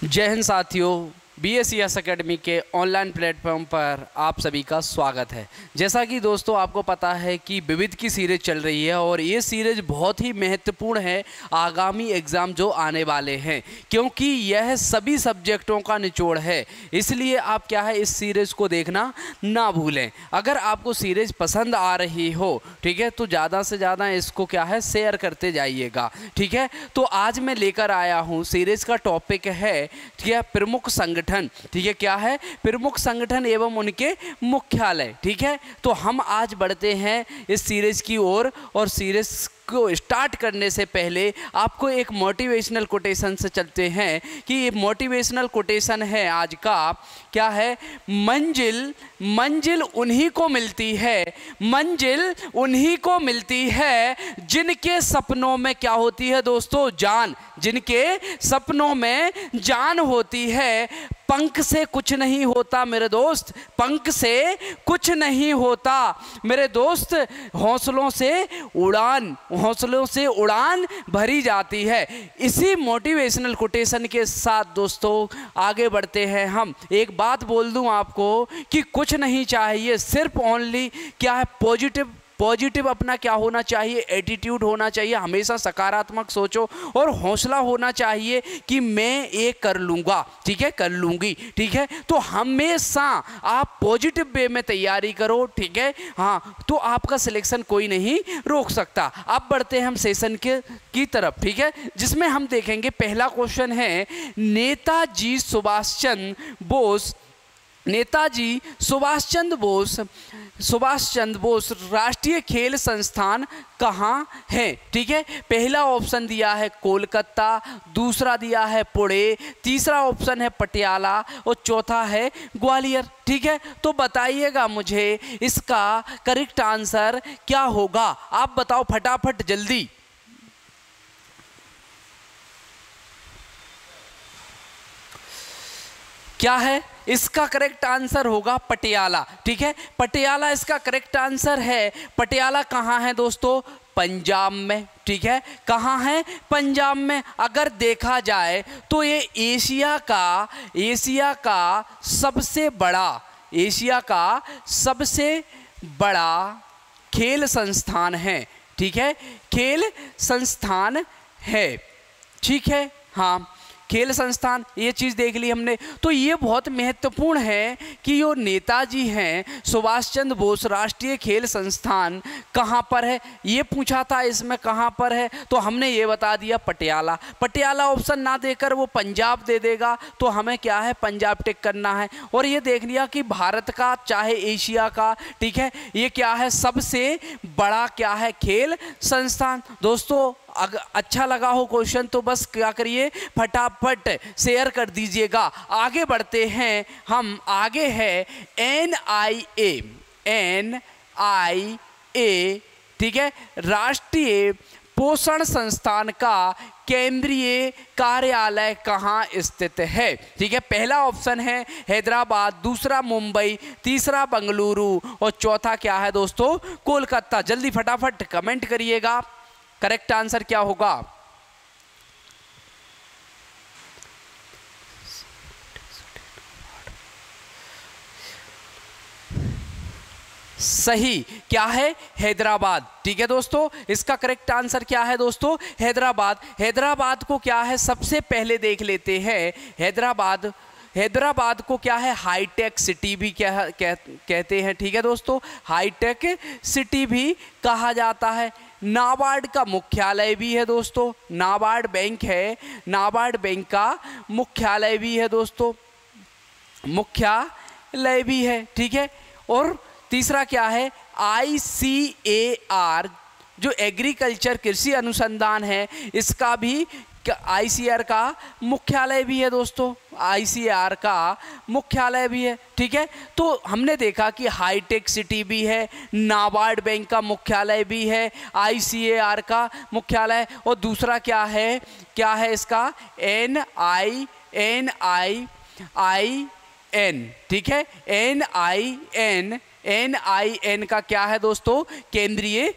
जय हिंद साथियों, BSES academy के ऑनलाइन प्लेटफॉर्म पर आप सभी का स्वागत है। जैसा कि दोस्तों आपको पता है कि विविध की सीरीज चल रही है और ये सीरीज बहुत ही महत्वपूर्ण है आगामी एग्ज़ाम जो आने वाले हैं, क्योंकि यह सभी सब्जेक्टों का निचोड़ है। इसलिए आप क्या है इस सीरीज़ को देखना ना भूलें। अगर आपको सीरीज़ पसंद आ रही हो, ठीक है, तो ज़्यादा से ज़्यादा इसको क्या है शेयर करते जाइएगा, ठीक है। तो आज मैं लेकर आया हूँ सीरीज़ का टॉपिक है, ठीक है, प्रमुख संगठन, ठीक है। क्या है? प्रमुख संगठन एवं उनके मुख्यालय, ठीक है। तो हम आज बढ़ते हैं इस सीरीज की ओर और सीरीज को स्टार्ट करने से पहले आपको एक मोटिवेशनल कोटेशन से चलते हैं कि ये मोटिवेशनल कोटेशन है आज का। क्या है? मंजिल उन्हीं को मिलती है, मंजिल उन्हीं को मिलती है जिनके सपनों में क्या होती है दोस्तों? जान। जिनके सपनों में जान होती है। पंख से कुछ नहीं होता मेरे दोस्त, पंख से कुछ नहीं होता मेरे दोस्त, हौसलों से उड़ान भरी जाती है। इसी मोटिवेशनल कोटेशन के साथ दोस्तों आगे बढ़ते हैं हम। एक बात बोल दूं आपको कि कुछ नहीं चाहिए, सिर्फ ओनली क्या है पॉजिटिव अपना क्या होना चाहिए? एटीट्यूड होना चाहिए। हमेशा सकारात्मक सोचो और हौसला होना चाहिए कि मैं ये कर लूँगा, ठीक है, कर लूँगी, ठीक है। तो हमेशा आप पॉजिटिव वे में तैयारी करो, ठीक है। हाँ, तो आपका सिलेक्शन कोई नहीं रोक सकता। अब बढ़ते हैं हम सेशन की तरफ, ठीक है, जिसमें हम देखेंगे पहला क्वेश्चन है नेताजी सुभाष चंद्र बोस राष्ट्रीय खेल संस्थान कहाँ है? ठीक है। पहला ऑप्शन दिया है कोलकाता, दूसरा दिया है पुणे, तीसरा ऑप्शन है पटियाला और चौथा है ग्वालियर, ठीक है। तो बताइएगा मुझे इसका करेक्ट आंसर क्या होगा? आप बताओ फटाफट जल्दी। क्या है? इसका करेक्ट आंसर होगा पटियाला, ठीक है। पटियाला इसका करेक्ट आंसर है। पटियाला कहाँ है दोस्तों? पंजाब में, ठीक है। कहाँ है? पंजाब में। अगर देखा जाए तो ये एशिया का सबसे बड़ा खेल संस्थान है, ठीक है। खेल संस्थान है, ठीक है। हाँ, खेल संस्थान, ये चीज़ देख ली हमने। तो ये बहुत महत्वपूर्ण है कि जो नेताजी हैं सुभाष चंद्र बोस राष्ट्रीय खेल संस्थान कहाँ पर है, ये पूछा था। इसमें कहाँ पर है तो हमने ये बता दिया पटियाला ऑप्शन ना देकर वो पंजाब दे देगा, तो हमें क्या है पंजाब टिक करना है। और ये देख लिया कि भारत का चाहे एशिया का, ठीक है, ये क्या है सबसे बड़ा क्या है खेल संस्थान। दोस्तों अगर अच्छा लगा हो क्वेश्चन तो बस क्या करिए फटाफट शेयर कर दीजिएगा। आगे बढ़ते हैं हम। आगे है NIA, ठीक है, राष्ट्रीय पोषण संस्थान का केंद्रीय कार्यालय कहाँ स्थित है? ठीक है। पहला ऑप्शन है हैदराबाद, दूसरा मुंबई, तीसरा बंगलुरु और चौथा क्या है दोस्तों? कोलकाता। जल्दी फटाफट कमेंट करिएगा करेक्ट आंसर क्या होगा। सही क्या है? हैदराबाद, ठीक है दोस्तों। इसका करेक्ट आंसर क्या है दोस्तों? हैदराबाद को क्या है सबसे पहले देख लेते हैं। हैदराबाद को क्या है हाईटेक सिटी भी कहते हैं, ठीक है दोस्तों। हाईटेक सिटी भी कहा जाता है। नाबार्ड का मुख्यालय भी है दोस्तों। नाबार्ड बैंक है, नाबार्ड बैंक का मुख्यालय भी है दोस्तों, मुख्यालय भी है, ठीक है। और तीसरा क्या है? ICAR जो एग्रीकल्चर कृषि अनुसंधान है, इसका भी ICAR का मुख्यालय भी है दोस्तों। ICAR का मुख्यालय भी है, ठीक है। तो हमने देखा कि हाईटेक सिटी भी है, नाबार्ड बैंक का मुख्यालय भी है, ICAR का मुख्यालय, और दूसरा क्या है इसका? NIN, ठीक है। NIN का क्या है दोस्तों? केंद्रीय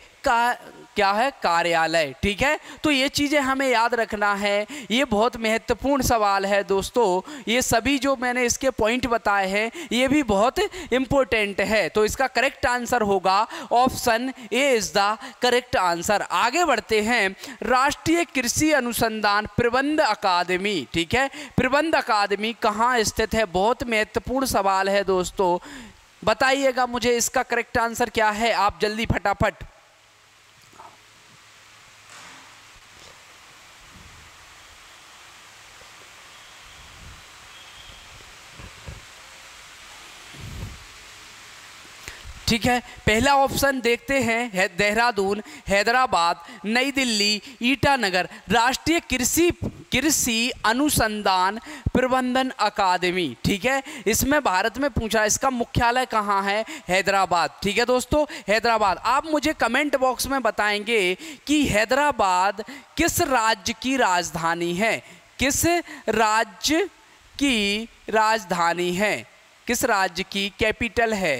क्या है, कार्यालय। ठीक है, तो ये चीज़ें हमें याद रखना है, ये बहुत महत्वपूर्ण सवाल है दोस्तों। ये सभी जो मैंने इसके पॉइंट बताए हैं ये भी बहुत इंपॉर्टेंट है। तो इसका करेक्ट आंसर होगा option A is the correct answer. आगे बढ़ते हैं, राष्ट्रीय कृषि अनुसंधान प्रबंध अकादमी। ठीक है, प्रबंध अकादमी कहाँ स्थित है, बहुत महत्वपूर्ण सवाल है दोस्तों। बताइएगा मुझे इसका करेक्ट आंसर क्या है, आप जल्दी फटाफट। ठीक है, पहला ऑप्शन देखते हैं, देहरादून, हैदराबाद, नई दिल्ली, ईटानगर, राष्ट्रीय कृषि अनुसंधान प्रबंधन अकादमी। ठीक है, इसमें भारत में पूछा इसका मुख्यालय कहाँ है, हैदराबाद। ठीक है दोस्तों, हैदराबाद। आप मुझे कमेंट बॉक्स में बताएंगे कि हैदराबाद किस राज्य की राजधानी है, किस राज्य की राजधानी है, किस राज्य की कैपिटल है,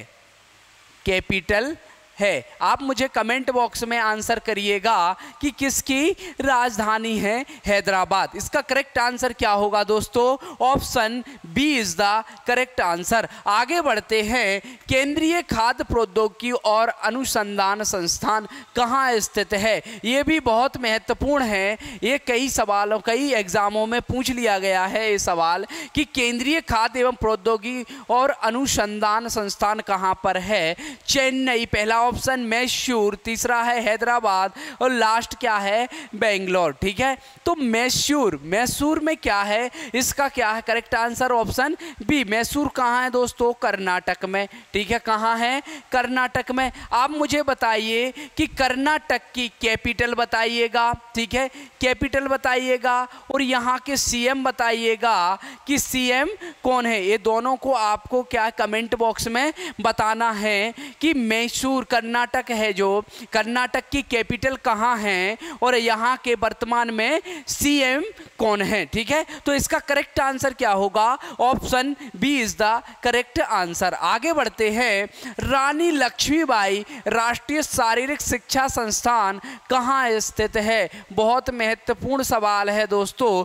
कैपिटल है। आप मुझे कमेंट बॉक्स में आंसर करिएगा कि किसकी राजधानी है, हैदराबाद। इसका करेक्ट आंसर क्या होगा दोस्तों, option B is the correct answer. आगे बढ़ते हैं, केंद्रीय खाद्य प्रौद्योगिकी और अनुसंधान संस्थान कहाँ स्थित है, ये भी बहुत महत्वपूर्ण है। ये कई एग्जामों में पूछ लिया गया है ये सवाल कि केंद्रीय खाद्य एवं प्रौद्योगिकी और अनुसंधान संस्थान कहाँ पर है। चेन्नई पहला ऑप्शन, मैसूर तीसरा है, हैदराबाद और लास्ट क्या है, बेंगलोर। ठीक है, तो मैसूर में क्या है, इसका क्या है correct answer, option B. Mysore कहाँ है दोस्तों, कर्नाटक में। ठीक है, कहाँ है, कर्नाटक में। आप मुझे बताइए कि कर्नाटक की कैपिटल बताइएगा। ठीक है, कैपिटल बताइएगा और यहाँ के सीएम बताइएगा कि सीएम कौन है। ये दोनों को आपको क्या कमेंट बॉक्स में बताना है कि मैसूर कर्नाटक है, जो कर्नाटक की कैपिटल कहाँ है और यहाँ के वर्तमान में सीएम कौन है। ठीक है, तो इसका करेक्ट आंसर क्या होगा, option B is the correct answer. आगे बढ़ते हैं, रानी लक्ष्मीबाई राष्ट्रीय शारीरिक शिक्षा संस्थान कहाँ स्थित है, बहुत महत्वपूर्ण सवाल है दोस्तों।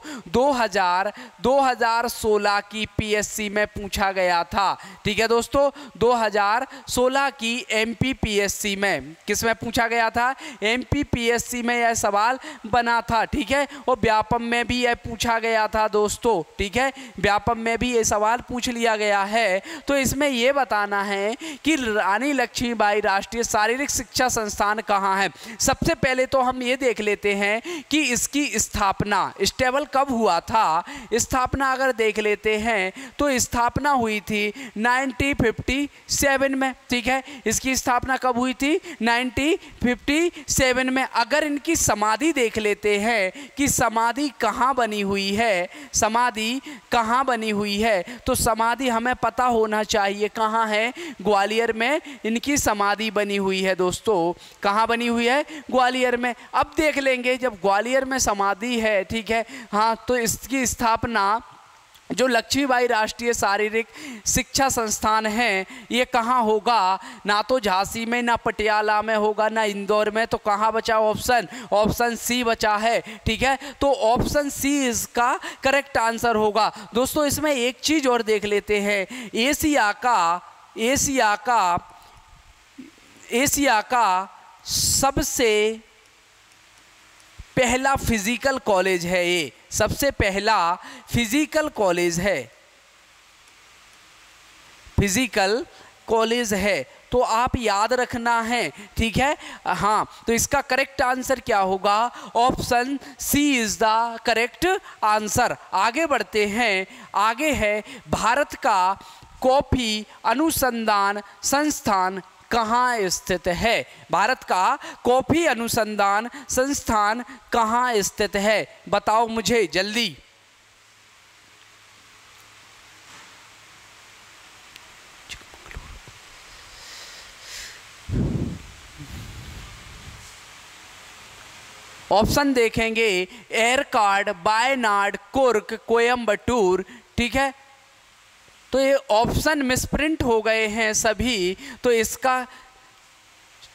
2016 की पीएससी में पूछा गया था। ठीक है दोस्तों, 2016 की एमपीपीएससी में, किस में पूछा गया था, एमपीपीएससी में यह सवाल बना था। ठीक है, और व्यापम में भी यह पूछा गया था दोस्तों। ठीक है, व्यापम में भी ये सवाल पूछ लिया गया है। तो इसमें यह बताना है कि रानी लक्ष्मीबाई राष्ट्रीय शारीरिक शिक्षा संस्थान कहाँ है। सबसे पहले तो हम ये देख लेते हैं कि इसकी स्थापना स्टेबल कब हुआ था। स्थापना अगर देख लेते हैं तो स्थापना हुई थी 1957 में। ठीक है, इसकी स्थापना कब हुई थी, 1957 में। अगर इनकी समाधि देख लेते हैं कि समाधि कहाँ बनी हुई है, समाधि कहाँ बनी हुई है, तो समाधि हमें पता होना चाहिए कहाँ है, ग्वालियर में इनकी समाधि बनी हुई है दोस्तों। कहाँ बनी हुई है, ग्वालियर में। अब देख लेंगे जब ग्वालियर में समाधि है, ठीक है, हाँ, तो इसकी स्थापना जो लक्ष्मीबाई राष्ट्रीय शारीरिक शिक्षा संस्थान है ये कहाँ होगा, ना तो झांसी में, ना पटियाला में होगा, ना इंदौर में। तो कहाँ बचा ऑप्शन सी बचा है। ठीक है, तो ऑप्शन सी इसका करेक्ट आंसर होगा दोस्तों। इसमें एक चीज़ और देख लेते हैं, एशिया का सबसे पहला फिजिकल कॉलेज है, ये सबसे पहला फिजिकल कॉलेज है, फिजिकल कॉलेज है। तो आप याद रखना है। ठीक है, हाँ, तो इसका करेक्ट आंसर क्या होगा, option C is the correct answer. आगे बढ़ते हैं, आगे है भारत का कॉफी अनुसंधान संस्थान कहाँ स्थित है, भारत का कॉफी अनुसंधान संस्थान कहाँ स्थित है, बताओ मुझे जल्दी। ऑप्शन देखेंगे, एरकाड, वायनाड, कुर्ग, कोयम्बटूर। ठीक है, तो ये ऑप्शन मिसप्रिंट हो गए हैं सभी। तो इसका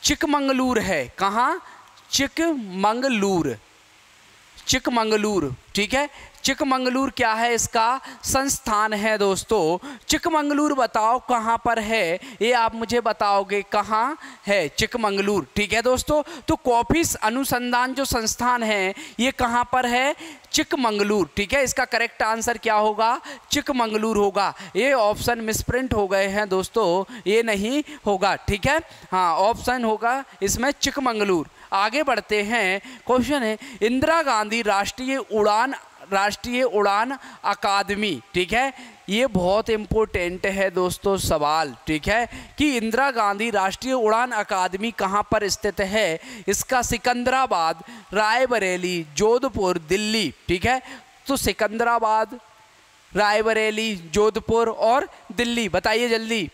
चिकमंगलूर है, कहाँ, चिकमंगलूर, चिकमंगलूर, ठीक है। चिकमंगलूर क्या है, इसका संस्थान है दोस्तों। चिकमंगलूर बताओ कहाँ पर है, ये आप मुझे बताओगे कहाँ है चिकमंगलूर, ठीक है दोस्तों। तो कॉफी अनुसंधान जो संस्थान है ये कहाँ पर है, चिकमंगलूर, ठीक है। इसका करेक्ट आंसर क्या होगा, चिकमंगलूर होगा। ये ऑप्शन मिसप्रिंट हो गए हैं दोस्तों, ये नहीं होगा, ठीक है। हाँ, ऑप्शन होगा इसमें चिकमंगलूर। आगे बढ़ते हैं, क्वेश्चन है इंदिरा गांधी राष्ट्रीय उड़ान अकादमी, ठीक है। ये बहुत इम्पोर्टेंट है दोस्तों सवाल, ठीक है, कि इंदिरा गांधी राष्ट्रीय उड़ान अकादमी कहाँ पर स्थित है। इसका सिकंदराबाद, रायबरेली, जोधपुर, दिल्ली, ठीक है। तो सिकंदराबाद, रायबरेली, जोधपुर और दिल्ली, बताइए जल्दी।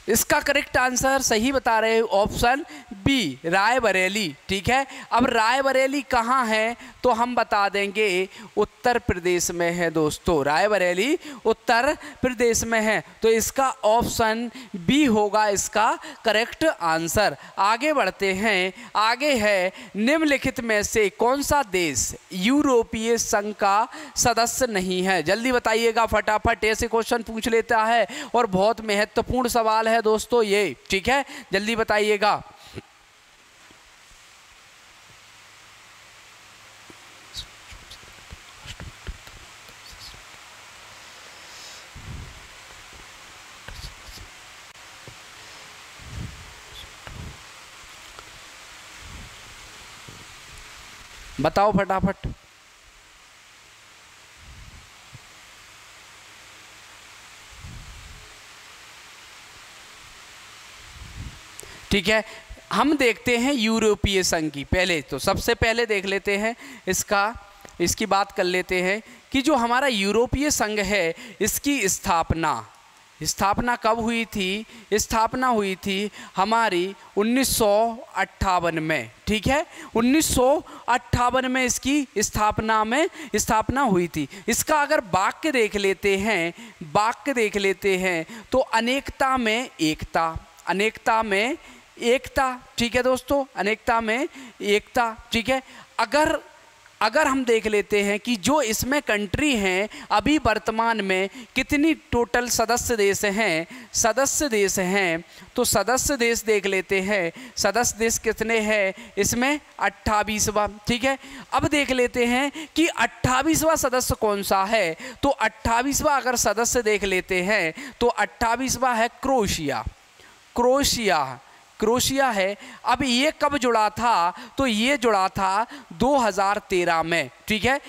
इसका करेक्ट आंसर सही बता रहे हो ऑप्शन बी, रायबरेली, ठीक है। अब रायबरेली कहाँ है तो हम बता देंगे उत्तर प्रदेश में है दोस्तों, रायबरेली उत्तर प्रदेश में है। तो इसका ऑप्शन बी होगा इसका करेक्ट आंसर। आगे बढ़ते हैं, आगे है निम्नलिखित में से कौन सा देश यूरोपीय संघ का सदस्य नहीं है। जल्दी बताइएगा फटाफट, ऐसे क्वेश्चन पूछ लेता है और बहुत महत्वपूर्ण सवाल है दोस्तों ये, ठीक है, जल्दी बताइएगा। बताओ फटाफट। ठीक है, हम देखते हैं यूरोपीय संघ की। पहले तो सबसे पहले देख लेते हैं इसकी बात कर लेते हैं कि जो हमारा यूरोपीय संघ है इसकी स्थापना कब हुई थी। स्थापना हुई थी हमारी 1958 में, ठीक है, 1958 में इसकी स्थापना हुई थी। इसका अगर वाक्य देख लेते हैं तो अनेकता में एकता, अनेकता में एकता, ठीक है दोस्तों, अनेकता में एकता, ठीक है। अगर हम देख लेते हैं कि जो इसमें कंट्री हैं अभी वर्तमान में कितनी टोटल सदस्य देश हैं, तो सदस्य देश देख लेते हैं, सदस्य देश कितने हैं इसमें 28वां, ठीक है। अब देख लेते हैं कि 28वां सदस्य कौन सा है, तो 28वां अगर सदस्य देख लेते हैं तो 28वां है क्रोएशिया है। अब ये कब जुड़ा था, तो ये जुड़ा था 2013 में, ठीक है,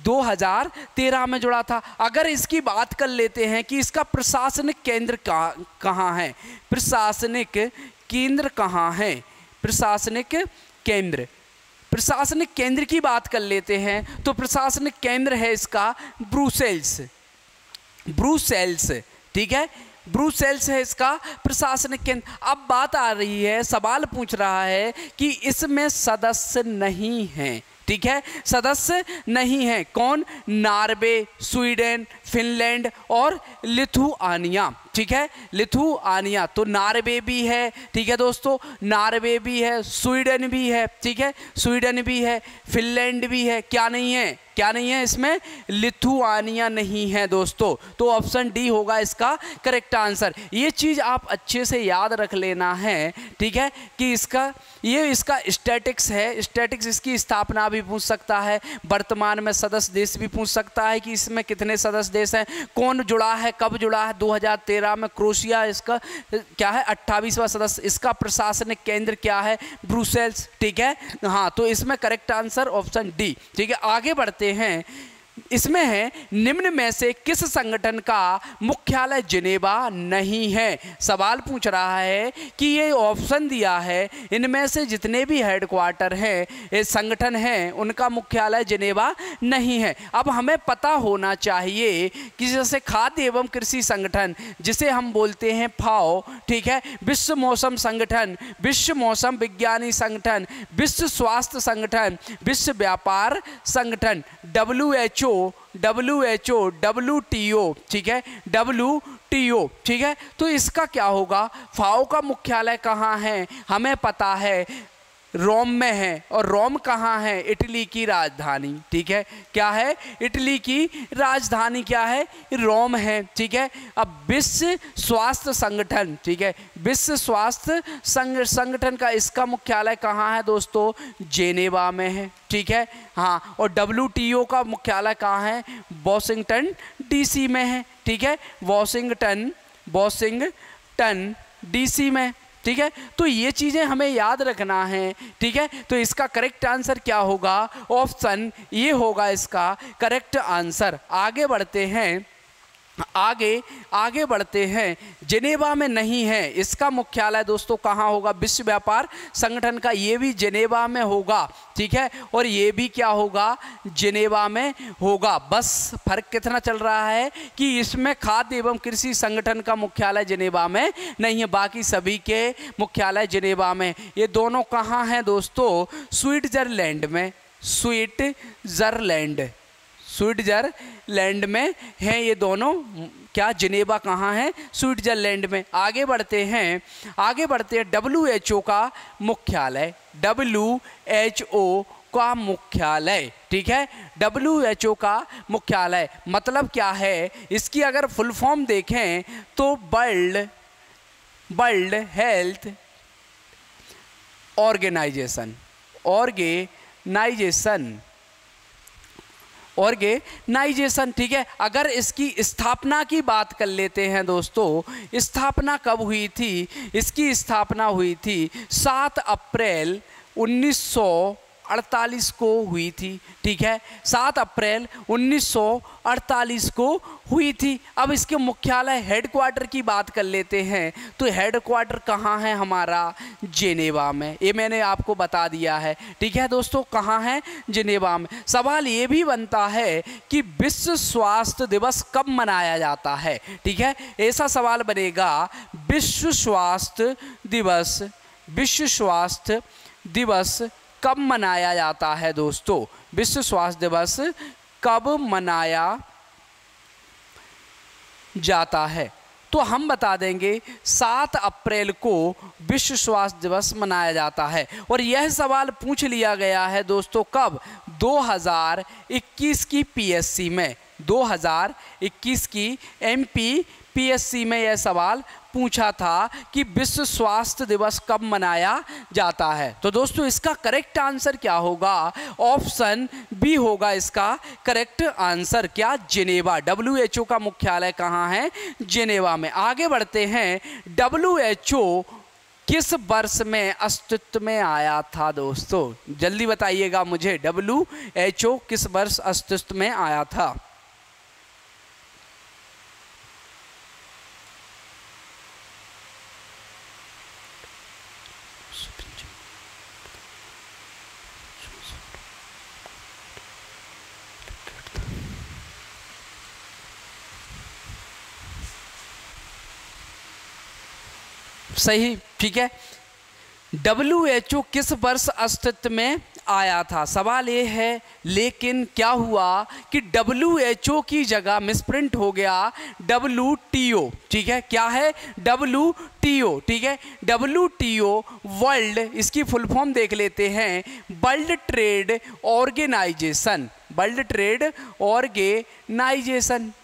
2013 में जुड़ा था। अगर इसकी बात कर लेते हैं कि इसका प्रशासनिक केंद्र कहाँ है, प्रशासनिक केंद्र की बात कर लेते हैं तो प्रशासनिक केंद्र है इसका ब्रुसेल्स, ठीक है, ब्रुसेल्स है इसका प्रशासनिक केंद्र। अब बात आ रही है, सवाल पूछ रहा है कि इसमें सदस्य नहीं हैं, ठीक है, सदस्य नहीं है। कौन, नार्वे, स्वीडन, फिनलैंड और लिथुआनिया, ठीक है, लिथुआनिया। तो नार्वे भी है, ठीक है दोस्तों, नार्वे भी है, स्वीडन भी है, ठीक है, स्वीडन भी है, फिनलैंड भी है। क्या नहीं है इसमें, लिथुआनिया नहीं है दोस्तों। तो ऑप्शन डी होगा इसका करेक्ट आंसर। ये चीज़ आप अच्छे से याद रख लेना है, ठीक है, कि इसका स्टैटिक्स है, स्टैटिक्स इसकी स्थापना भी पूछ सकता है, वर्तमान में सदस्य देश भी पूछ सकता है कि इसमें कितने सदस्य देश हैं, कौन जुड़ा है, कब जुड़ा है, 2013 में। क्रोएशिया इसका क्या है, 28वां सदस्य। इसका प्रशासनिक केंद्र क्या है, ब्रुसेल्स, ठीक है। हाँ, तो इसमें करेक्ट आंसर ऑप्शन डी, ठीक है। आगे बढ़ते हैं, इसमें है निम्न में से किस संगठन का मुख्यालय जिनेवा नहीं है। सवाल पूछ रहा है कि ये ऑप्शन दिया है, इनमें से जितने भी हेडक्वार्टर हैं, ये संगठन हैं, उनका मुख्यालय जिनेवा नहीं है। अब हमें पता होना चाहिए कि जैसे खाद्य एवं कृषि संगठन, जिसे हम बोलते हैं फाओ, ठीक है, विश्व मौसम संगठन, विश्व मौसम विज्ञानी संगठन, विश्व स्वास्थ्य संगठन, विश्व व्यापार संगठन, WHO, WTO, ठीक है, WTO, ठीक है। तो इसका क्या होगा, फाओ का मुख्यालय कहाँ है, हमें पता है रोम में है, और रोम कहाँ है? इटली की राजधानी, ठीक है। क्या है? इटली की राजधानी क्या है? रोम है, ठीक है। अब विश्व स्वास्थ्य संगठन, ठीक है, विश्व स्वास्थ्य संगठन का इसका मुख्यालय कहाँ है दोस्तों? जेनेवा में है, ठीक है। हाँ, और WTO का मुख्यालय कहाँ है? वॉशिंगटन DC में है, ठीक है, वॉशिंगटन DC में, ठीक है। तो ये चीज़ें हमें याद रखना है, ठीक है। तो इसका करेक्ट आंसर क्या होगा? ऑप्शन ये होगा इसका करेक्ट आंसर। आगे बढ़ते हैं, आगे बढ़ते हैं। जेनेवा में नहीं है, इसका मुख्यालय दोस्तों कहाँ होगा? विश्व व्यापार संगठन का ये भी जेनेवा में होगा, ठीक है, और ये भी क्या होगा? जेनेवा में होगा। बस फर्क कितना चल रहा है कि इसमें खाद्य एवं कृषि संगठन का मुख्यालय जेनेवा में नहीं है, बाकी सभी के मुख्यालय जेनेवा में। ये दोनों कहाँ हैं दोस्तों? स्विट्जरलैंड में, स्विट्जरलैंड में हैं ये दोनों। क्या? जेनेवा कहाँ है? स्विट्जरलैंड में। आगे बढ़ते हैं, WHO का मुख्यालय, WHO का मुख्यालय, ठीक है, WHO का मुख्यालय मतलब क्या है? इसकी अगर फुल फॉर्म देखें तो वर्ल्ड हेल्थ ऑर्गेनाइजेशन, ठीक है। अगर इसकी स्थापना की बात कर लेते हैं दोस्तों, स्थापना कब हुई थी? इसकी स्थापना हुई थी 7 अप्रैल 1948 को हुई थी, ठीक है, 7 अप्रैल 1948 को हुई थी। अब इसके मुख्यालय हेडक्वार्टर की बात कर लेते हैं, तो हेडक्वार्टर कहाँ है हमारा? जेनेवा में। ये मैंने आपको बता दिया है, ठीक है दोस्तों, कहाँ है? जेनेवा में। सवाल ये भी बनता है कि विश्व स्वास्थ्य दिवस कब मनाया जाता है, ठीक है, ऐसा सवाल बनेगा। विश्व स्वास्थ्य दिवस कब मनाया जाता है दोस्तों? विश्व स्वास्थ्य दिवस कब मनाया जाता है? तो हम बता देंगे 7 अप्रैल को विश्व स्वास्थ्य दिवस मनाया जाता है। और यह सवाल पूछ लिया गया है दोस्तों कब? 2021 की PSC में, 2021 की MPPSC में यह सवाल पूछा था कि विश्व स्वास्थ्य दिवस कब मनाया जाता है। तो दोस्तों इसका करेक्ट आंसर क्या होगा? ऑप्शन बी होगा इसका करेक्ट आंसर। क्या? जेनेवा। WHO का मुख्यालय कहाँ है? जेनेवा में। आगे बढ़ते हैं, WHO किस वर्ष में अस्तित्व में आया था दोस्तों? जल्दी बताइएगा मुझे, WHO किस वर्ष अस्तित्व में आया था? सही, ठीक है। WHO किस वर्ष अस्तित्व में आया था? सवाल ये है, लेकिन क्या हुआ कि WHO की जगह मिसप्रिंट हो गया WTO, ठीक है। क्या है? WTO, ठीक है। WTO वर्ल्ड, इसकी फुल फॉर्म देख लेते हैं, वर्ल्ड ट्रेड ऑर्गेनाइजेशन,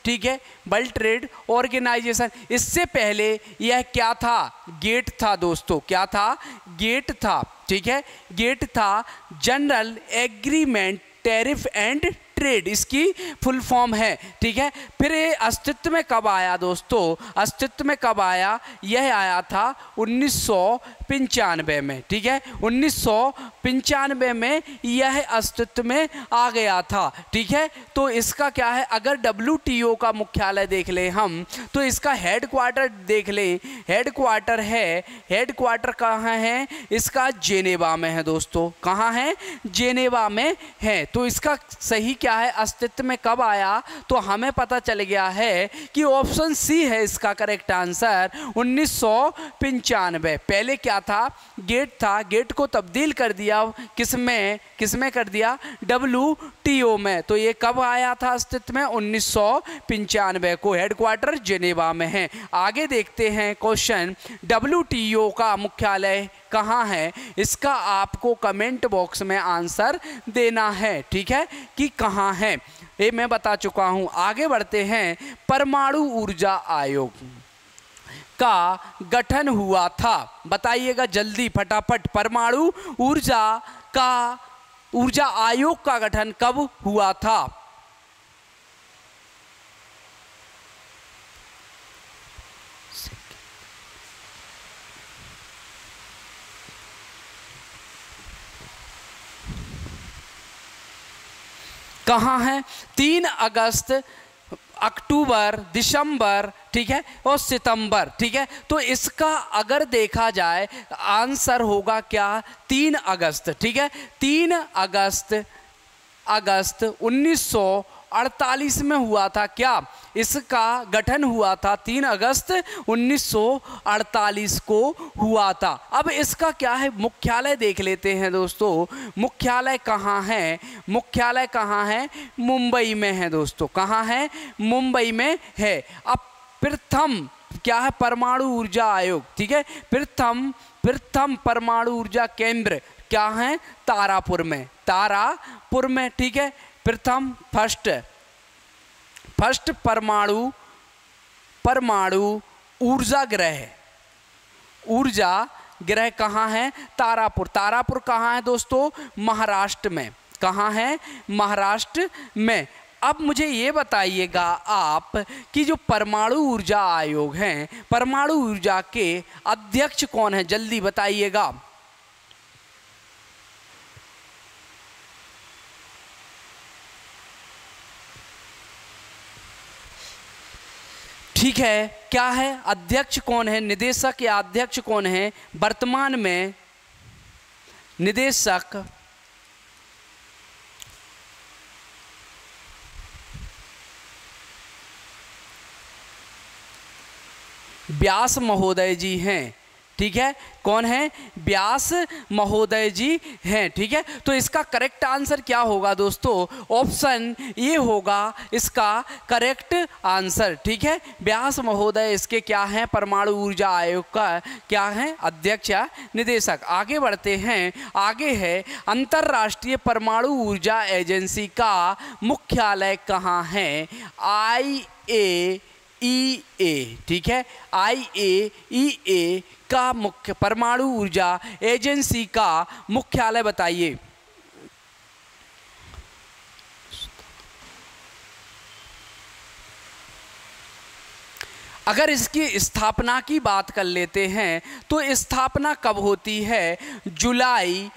ठीक है, वर्ल्ड ट्रेड ऑर्गेनाइजेशन। इससे पहले यह क्या था? गेट था दोस्तों। क्या था? गेट था, ठीक है, गेट था general agreement tariff and trade, इसकी फुल फॉर्म है, ठीक है। फिर ये अस्तित्व में कब आया दोस्तों? अस्तित्व में कब आया? यह आया था 1995 में, ठीक है, 1995 में यह अस्तित्व में आ गया था, ठीक है। तो इसका क्या है? अगर WTO का मुख्यालय देख लें हम, तो इसका हेडक्वार्टर देख लें, हेडक्वार्टर कहाँ है? इसका जेनेवा में है दोस्तों। कहाँ है? जेनेवा में है। तो इसका सही क्या है? अस्तित्व में कब आया? तो हमें पता चल गया है कि ऑप्शन सी है इसका करेक्ट आंसर, 1995। पहले क्या क्या था, गेट था, गेट को तब्दील कर दिया किसमें कर दिया, WTO में। तो ये कब आया था अस्तित्व में, 1995 को। हेडक्वार्टर जेनेवा में है। आगे देखते हैं क्वेश्चन, WTO का मुख्यालय कहाँ है, इसका आपको कमेंट बॉक्स में आंसर देना है, ठीक है, कि कहाँ है, ये मैं बता चुका हूँ। आगे बढ़ते हैं, परमाणु ऊर्जा आयोग का गठन हुआ था, बताइएगा जल्दी फटाफट। परमाणु ऊर्जा आयोग का गठन कब हुआ था? कहाँ है? 3 अगस्त, अक्टूबर, दिसंबर, ठीक है, और सितंबर, ठीक है। तो इसका अगर देखा जाए आंसर होगा क्या, 3 अगस्त, ठीक है। 3 अगस्त 1948 में हुआ था क्या, इसका गठन हुआ था 3 अगस्त 1948 को हुआ था। अब इसका क्या है, मुख्यालय देख लेते हैं दोस्तों। मुख्यालय कहाँ है? मुख्यालय कहाँ है? मुंबई में है दोस्तों। कहाँ है? मुंबई में है। अब प्रथम क्या है, परमाणु ऊर्जा आयोग, ठीक है। प्रथम परमाणु ऊर्जा केंद्र क्या है, तारापुर में, तारापुर में, ठीक है। प्रथम फर्स्ट परमाणु ऊर्जा ग्रह कहाँ है, तारापुर। तारापुर कहाँ है दोस्तों, महाराष्ट्र में। कहाँ है? महाराष्ट्र में। अब मुझे ये बताइएगा आप कि जो परमाणु ऊर्जा आयोग हैं, परमाणु ऊर्जा के अध्यक्ष कौन है, जल्दी बताइएगा। ठीक है, क्या है, अध्यक्ष कौन है, निदेशक या अध्यक्ष कौन है वर्तमान में? निदेशक व्यास महोदय जी हैं, ठीक है। कौन है? व्यास महोदय जी हैं, ठीक है। तो इसका करेक्ट आंसर क्या होगा दोस्तों? ऑप्शन ए होगा इसका करेक्ट आंसर, ठीक है। व्यास महोदय इसके क्या हैं, परमाणु ऊर्जा आयोग का क्या है, अध्यक्ष या निदेशक। आगे बढ़ते हैं, आगे है अंतर्राष्ट्रीय परमाणु ऊर्जा एजेंसी का मुख्यालय कहाँ है? IAEA, ठीक है। IAEA का मुख्य परमाणु ऊर्जा एजेंसी का मुख्यालय बताइए। अगर इसकी स्थापना की बात कर लेते हैं तो स्थापना कब होती है? जुलाई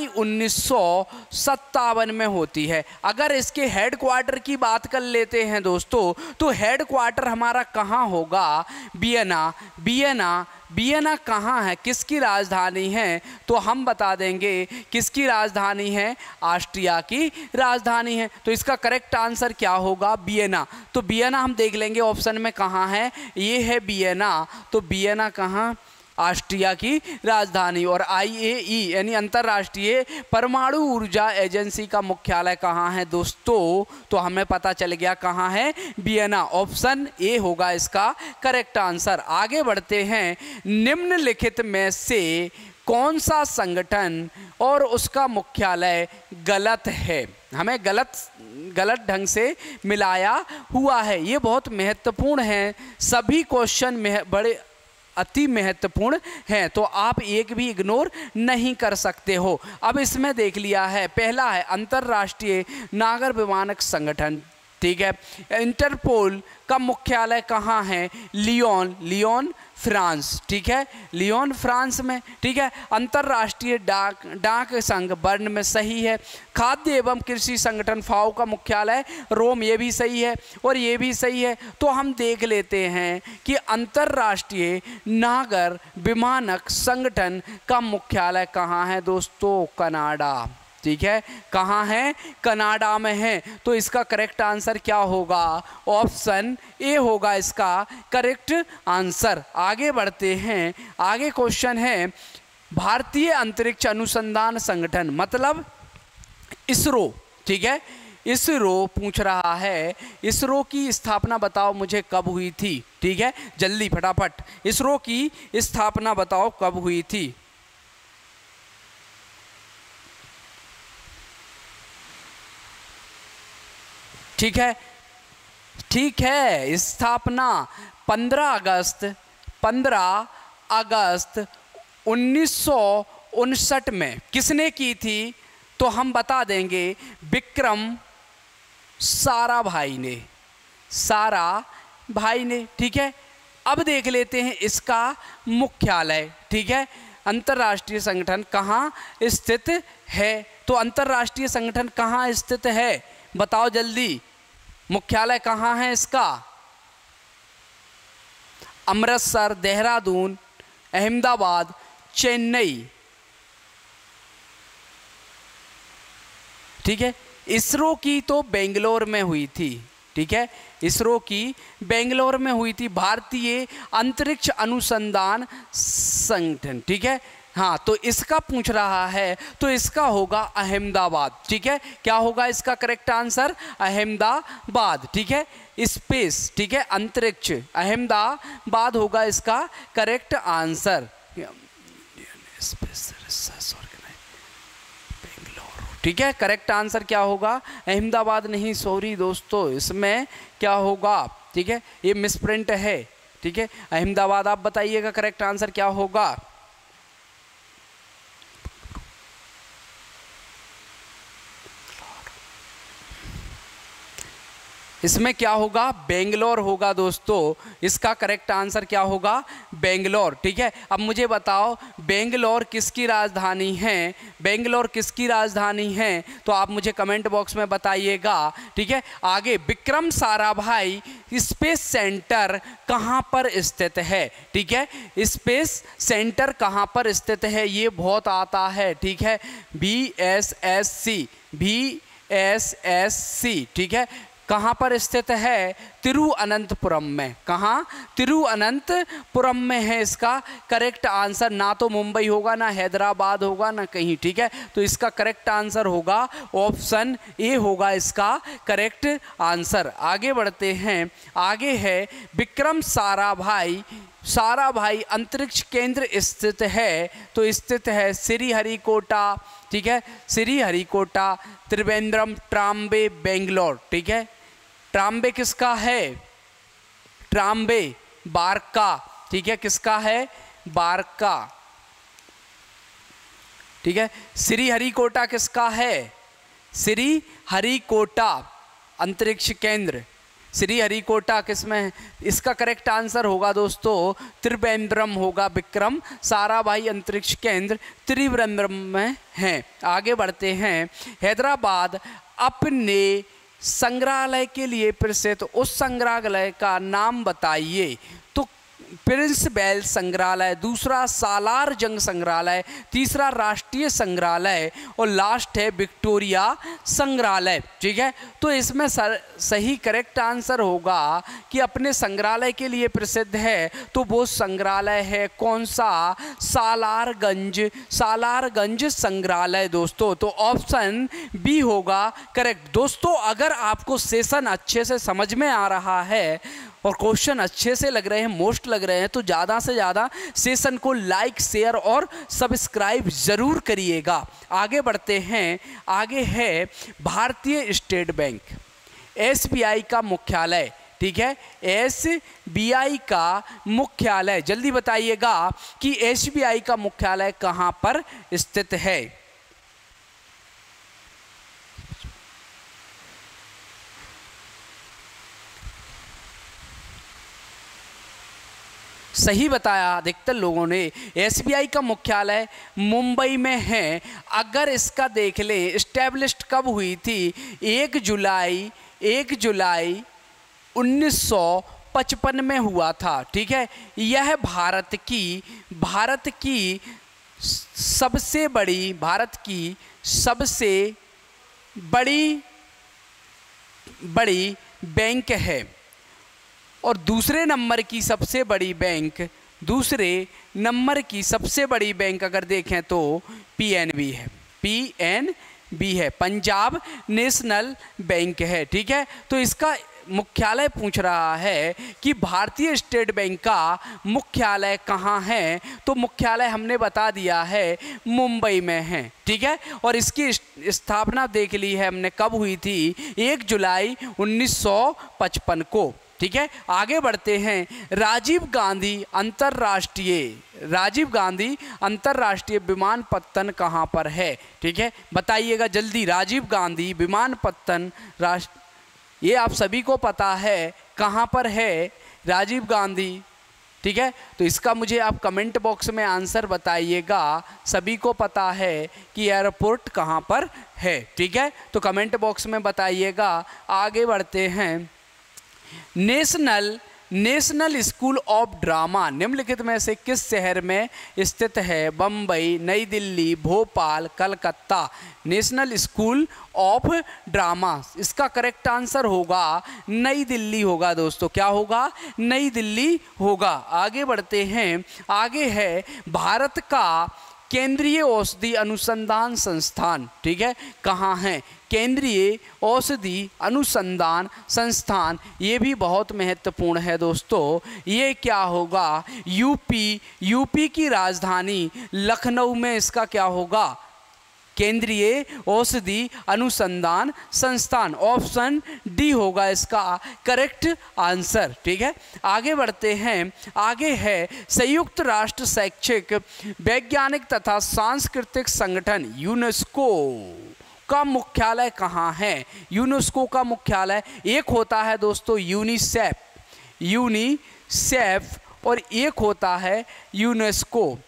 1957 में होती है। अगर इसके हेडक्वार्टर की बात कर लेते हैं दोस्तों, तो हेडक्वार्टर हमारा कहाँ होगा? वियना कहाँ है, किसकी राजधानी है? तो हम बता देंगे किसकी राजधानी है, ऑस्ट्रिया की राजधानी है। तो इसका करेक्ट आंसर क्या होगा? वियना। तो वियना हम देख लेंगे ऑप्शन में कहाँ है, ये है वियना। तो वियना कहाँ? ऑस्ट्रिया की राजधानी। और IAEA यानी अंतर्राष्ट्रीय परमाणु ऊर्जा एजेंसी का मुख्यालय कहाँ है दोस्तों? तो हमें पता चल गया कहाँ है, वियना। ऑप्शन ए होगा इसका करेक्ट आंसर। आगे बढ़ते हैं, निम्नलिखित में से कौन सा संगठन और उसका मुख्यालय गलत है? हमें गलत ढंग से मिलाया हुआ है। ये बहुत महत्वपूर्ण है, सभी क्वेश्चन बड़े अति महत्वपूर्ण है, तो आप एक भी इग्नोर नहीं कर सकते हो। अब इसमें देख लिया है, पहला है अंतर्राष्ट्रीय नागर विमानक संगठन, ठीक है। इंटरपोल का मुख्यालय कहाँ है? लियोन फ्रांस, ठीक है, लियोन फ्रांस में, ठीक है। अंतर्राष्ट्रीय डाक संघ बर्न में, सही है। खाद्य एवं कृषि संगठन फाओ का मुख्यालय रोम, ये भी सही है और ये भी सही है। तो हम देख लेते हैं कि अंतर्राष्ट्रीय नागर विमानक संगठन का मुख्यालय कहाँ है दोस्तों? कनाडा, ठीक है, कहाँ है? कनाडा में है। तो इसका करेक्ट आंसर क्या होगा? ऑप्शन ए होगा इसका करेक्ट आंसर। आगे बढ़ते हैं, आगे क्वेश्चन है भारतीय अंतरिक्ष अनुसंधान संगठन मतलब इसरो, ठीक है, इसरो पूछ रहा है, इसरो की स्थापना बताओ मुझे कब हुई थी? ठीक है, जल्दी फटाफट, इसरो की स्थापना बताओ कब हुई थी? ठीक है, ठीक है, स्थापना 15 अगस्त 1959 में किसने की थी? तो हम बता देंगे, विक्रम साराभाई ने, ठीक है। अब देख लेते हैं इसका मुख्यालय, ठीक है, अंतर्राष्ट्रीय संगठन कहाँ स्थित है? तो अंतर्राष्ट्रीय संगठन कहाँ स्थित है बताओ जल्दी, मुख्यालय कहाँ है इसका? अमृतसर, देहरादून, अहमदाबाद, चेन्नई, ठीक है। इसरो की तो बेंगलोर में हुई थी, ठीक है, इसरो की बेंगलोर में हुई थी, भारतीय अंतरिक्ष अनुसंधान संगठन, ठीक है। हाँ, तो इसका पूछ रहा है तो इसका होगा अहमदाबाद, ठीक है। क्या होगा इसका करेक्ट आंसर? अहमदाबाद, ठीक है, स्पेस, ठीक है, अंतरिक्ष, अहमदाबाद होगा इसका करेक्ट आंसर। ठीक है, करेक्ट आंसर क्या होगा? अहमदाबाद नहीं, सॉरी दोस्तों, इसमें क्या होगा? ठीक है, ये मिसप्रिंट है, ठीक है, अहमदाबाद। आप बताइएगा करेक्ट आंसर क्या होगा? इसमें क्या होगा? बेंगलोर होगा दोस्तों, इसका करेक्ट आंसर क्या होगा? बेंगलोर, ठीक है। अब मुझे बताओ बेंगलोर किसकी राजधानी है? बेंगलोर किसकी राजधानी है? तो आप मुझे कमेंट बॉक्स में बताइएगा, ठीक है। आगे, विक्रम साराभाई स्पेस सेंटर कहाँ पर स्थित है? ठीक है, स्पेस सेंटर कहाँ पर स्थित है? ये बहुत आता है, ठीक है, VSSC, ठीक है, कहाँ पर स्थित है? तिरुअनंतपुरम में। कहाँ? तिरुअनंतपुरम में है इसका करेक्ट आंसर। ना तो मुंबई होगा, ना हैदराबाद होगा, ना कहीं, ठीक है। तो इसका करेक्ट आंसर होगा ऑप्शन ए होगा इसका करेक्ट आंसर। आगे बढ़ते हैं, आगे है विक्रम साराभाई अंतरिक्ष केंद्र स्थित है, तो स्थित है श्रीहरिकोटा, ठीक है, श्रीहरिकोटा, त्रिवेंद्रम, ट्राम्बे, बेंगलोर, ठीक है। ट्राम्बे किसका है? ट्राम्बे बारका, ठीक है, किसका है? बारका, ठीक है। श्रीहरिकोटा किसका है? श्रीहरिकोटा अंतरिक्ष केंद्र, श्रीहरिकोटा किसमें है? इसका करेक्ट आंसर होगा दोस्तों त्रिवेंद्रम होगा। विक्रम साराभाई अंतरिक्ष केंद्र त्रिवेंद्रम में है। आगे बढ़ते हैं, हैदराबाद अपने संग्रहालय के लिए प्रसिद्ध उस संग्रहालय का नाम बताइए। तो प्रिंस बेल संग्रहालय, दूसरा सालार जंग संग्रहालय, तीसरा राष्ट्रीय संग्रहालय और लास्ट है विक्टोरिया संग्रहालय, ठीक है। तो इसमें सही करेक्ट आंसर होगा कि अपने संग्रहालय के लिए प्रसिद्ध है, तो वो संग्रहालय है कौन सा? सालारगंज संग्रहालय दोस्तों। तो ऑप्शन बी होगा करेक्ट। दोस्तों, अगर आपको सेशन अच्छे से समझ में आ रहा है और क्वेश्चन अच्छे से लग रहे हैं, मोस्ट लग रहे हैं, तो ज़्यादा से ज़्यादा सेशन को लाइक, शेयर और सब्सक्राइब ज़रूर करिएगा। आगे बढ़ते हैं, आगे है भारतीय स्टेट बैंक, SBI का मुख्यालय, ठीक है, SBI का मुख्यालय। जल्दी बताइएगा कि SBI का मुख्यालय कहाँ पर स्थित है? सही बताया अधिकतर लोगों ने। SBI का मुख्यालय मुंबई में है। अगर इसका देख लें, इस्टेब्लिश्ड कब हुई थी? 1 जुलाई 1955 में हुआ था, ठीक है। यह भारत की सबसे बड़ी, भारत की सबसे बड़ी बैंक है। और दूसरे नंबर की सबसे बड़ी बैंक अगर देखें तो पीएनबी है। पीएनबी है, पंजाब नेशनल बैंक है। ठीक है, तो इसका मुख्यालय पूछ रहा है कि भारतीय स्टेट बैंक का मुख्यालय कहाँ है, तो मुख्यालय हमने बता दिया है मुंबई में है। ठीक है, और इसकी स्थापना देख ली है हमने, कब हुई थी, 1 जुलाई 1955 को। ठीक है, आगे बढ़ते हैं। राजीव गांधी अंतर्राष्ट्रीय विमानपत्तन कहाँ पर है? ठीक है, बताइएगा जल्दी। राजीव गांधी विमानपत्तन ये आप सभी को पता है कहाँ पर है राजीव गांधी। ठीक है, तो इसका मुझे आप कमेंट बॉक्स में आंसर बताइएगा। सभी को पता है कि एयरपोर्ट कहाँ पर है। ठीक है, तो कमेंट बॉक्स में बताइएगा। आगे बढ़ते हैं। नेशनल स्कूल ऑफ ड्रामा निम्नलिखित में से किस शहर में स्थित है? बम्बई, नई Delhi, Bhopal, Calcutta. National school of drama, इसका करेक्ट आंसर होगा नई दिल्ली होगा दोस्तों। क्या होगा? नई दिल्ली होगा। आगे बढ़ते हैं। आगे है भारत का केंद्रीय औषधि अनुसंधान संस्थान। ठीक है, कहाँ है? केंद्रीय औषधि अनुसंधान संस्थान, ये भी बहुत महत्वपूर्ण है दोस्तों। ये क्या होगा? यूपी की राजधानी लखनऊ में इसका क्या होगा? केंद्रीय औषधि अनुसंधान संस्थान। ऑप्शन डी होगा इसका करेक्ट आंसर। ठीक है, आगे बढ़ते हैं। आगे है संयुक्त राष्ट्र शैक्षिक, वैज्ञानिक तथा सांस्कृतिक संगठन यूनेस्को का मुख्यालय कहाँ है? यूनेस्को का मुख्यालय एक होता है दोस्तों यूनिसेफ और एक होता है यूनेस्को।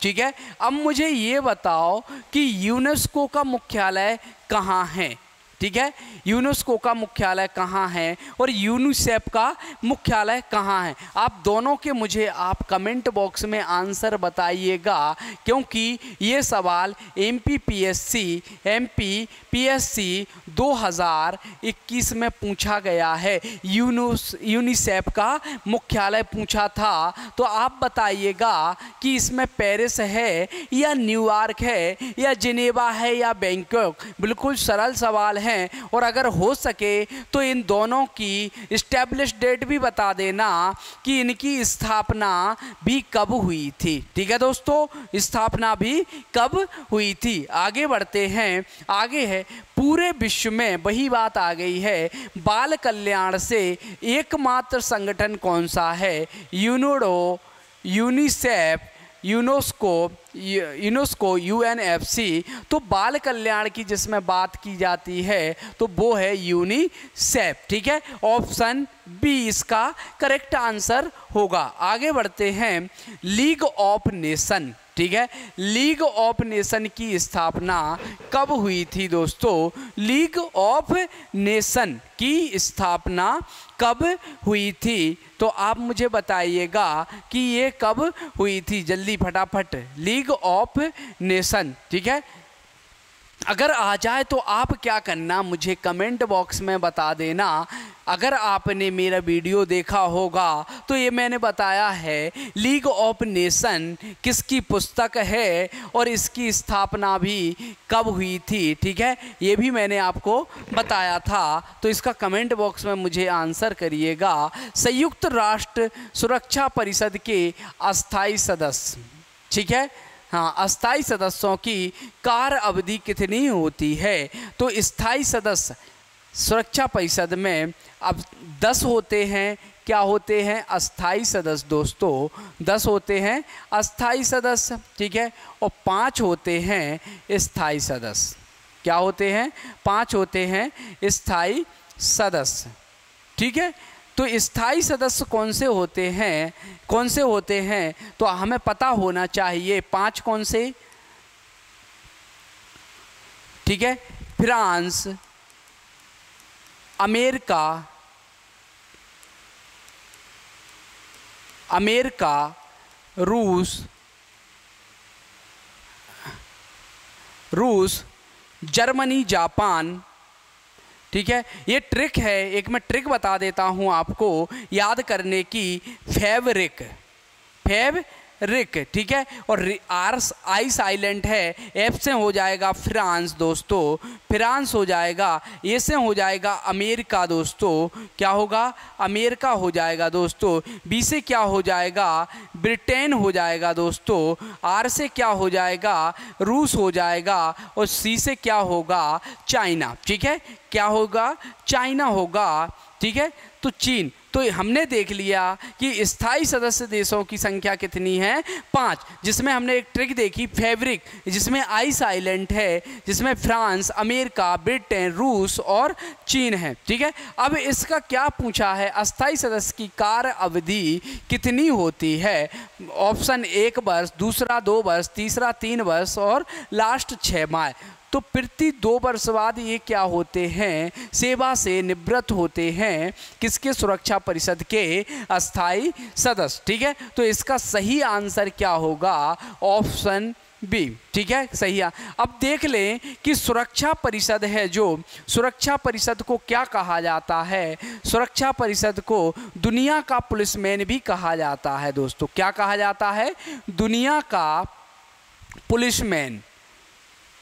ठीक है, अब मुझे ये बताओ कि यूनेस्को का मुख्यालय कहाँ है? ठीक है, यूनेस्को का मुख्यालय कहाँ है और यूनिसेफ का मुख्यालय कहाँ है? आप दोनों के मुझे आप कमेंट बॉक्स में आंसर बताइएगा, क्योंकि ये सवाल एमपीपीएससी 2021 में पूछा गया है। यूनिसेफ का मुख्यालय पूछा था, तो आप बताइएगा कि इसमें पेरिस है या न्यूयॉर्क है या जिनेवा है या बैंकॉक। बिल्कुल सरल सवाल है, और अगर हो सके तो इन दोनों की एस्टैब्लिश डेट भी बता देना कि इनकी स्थापना भी कब हुई थी। ठीक है दोस्तों, स्थापना भी कब हुई थी। आगे बढ़ते हैं। आगे है पूरे विश्व में, वही बात आ गई है, बाल कल्याण से एकमात्र संगठन कौन सा है? UNICEF, UNESCO, UNFC. तो बाल कल्याण की जिसमें बात की जाती है तो वो है यूनिसेफ। ठीक है, ऑप्शन बी इसका करेक्ट आंसर होगा। आगे बढ़ते हैं। League of nation. ठीक है, लीग ऑफ नेशन की स्थापना कब हुई थी दोस्तों? लीग ऑफ नेशन की स्थापना कब हुई थी? तो आप मुझे बताइएगा कि ये कब हुई थी, जल्दी फटाफट। League of nation. ठीक है, अगर आ जाए तो आप क्या करना, मुझे कमेंट बॉक्स में बता देना। अगर आपने मेरा वीडियो देखा होगा तो ये मैंने बताया है लीग ऑफ नेशन किसकी पुस्तक है और इसकी स्थापना भी कब हुई थी। ठीक है, ये भी मैंने आपको बताया था, तो इसका कमेंट बॉक्स में मुझे आंसर करिएगा। संयुक्त राष्ट्र सुरक्षा परिषद के अस्थाई सदस्य। ठीक है, हाँ, अस्थाई सदस्यों की कार्य अवधि कितनी होती है? तो स्थायी सदस्य सुरक्षा परिषद में अब 10 होते हैं। क्या होते हैं? अस्थाई सदस्य दोस्तों 10 होते हैं अस्थाई सदस्य। ठीक है, और 5 होते हैं स्थायी सदस्य। क्या होते हैं? 5 होते हैं स्थायी सदस्य। ठीक है, तो स्थायी सदस्य कौन से होते हैं? तो हमें पता होना चाहिए 5 कौन से। ठीक है, फ्रांस, अमेरिका, रूस, रूस, जर्मनी, जापान। ठीक है, ये ट्रिक है, एक मैं ट्रिक बता देता हूँ आपको याद करने की। फेवरिक, ठीक है, और आई साइलेंट है। एफ से हो जाएगा फ्रांस दोस्तों, फ्रांस हो जाएगा। ए से हो जाएगा अमेरिका दोस्तों, क्या होगा? अमेरिका हो जाएगा दोस्तों। बी से क्या हो जाएगा? ब्रिटेन हो जाएगा दोस्तों। आर से क्या हो जाएगा? रूस हो जाएगा। और सी से क्या होगा? चाइना। ठीक है, क्या होगा? चाइना होगा। ठीक है, तो चीन। तो हमने देख लिया कि स्थायी सदस्य देशों की संख्या कितनी है? 5, जिसमें हमने एक ट्रिक देखी फेवरिक, जिसमें आई साइलेंट है, जिसमें फ्रांस, अमेरिका, ब्रिटेन, रूस और चीन है। ठीक है, अब इसका क्या पूछा है? अस्थायी सदस्य की कार्य अवधि कितनी होती है? ऑप्शन 1 वर्ष, दूसरा 2 वर्ष, तीसरा 3 वर्ष और लास्ट 6 माह। तो प्रति 2 वर्ष बाद ये क्या होते हैं? सेवा से निवृत्त होते हैं। किसके? सुरक्षा परिषद के अस्थायी सदस्य। ठीक है, तो इसका सही आंसर क्या होगा? Option B. ठीक है, सही है। अब देख लें कि सुरक्षा परिषद है, जो सुरक्षा परिषद को क्या कहा जाता है? सुरक्षा परिषद को दुनिया का पुलिसमैन भी कहा जाता है दोस्तों। क्या कहा जाता है? दुनिया का पुलिसमैन,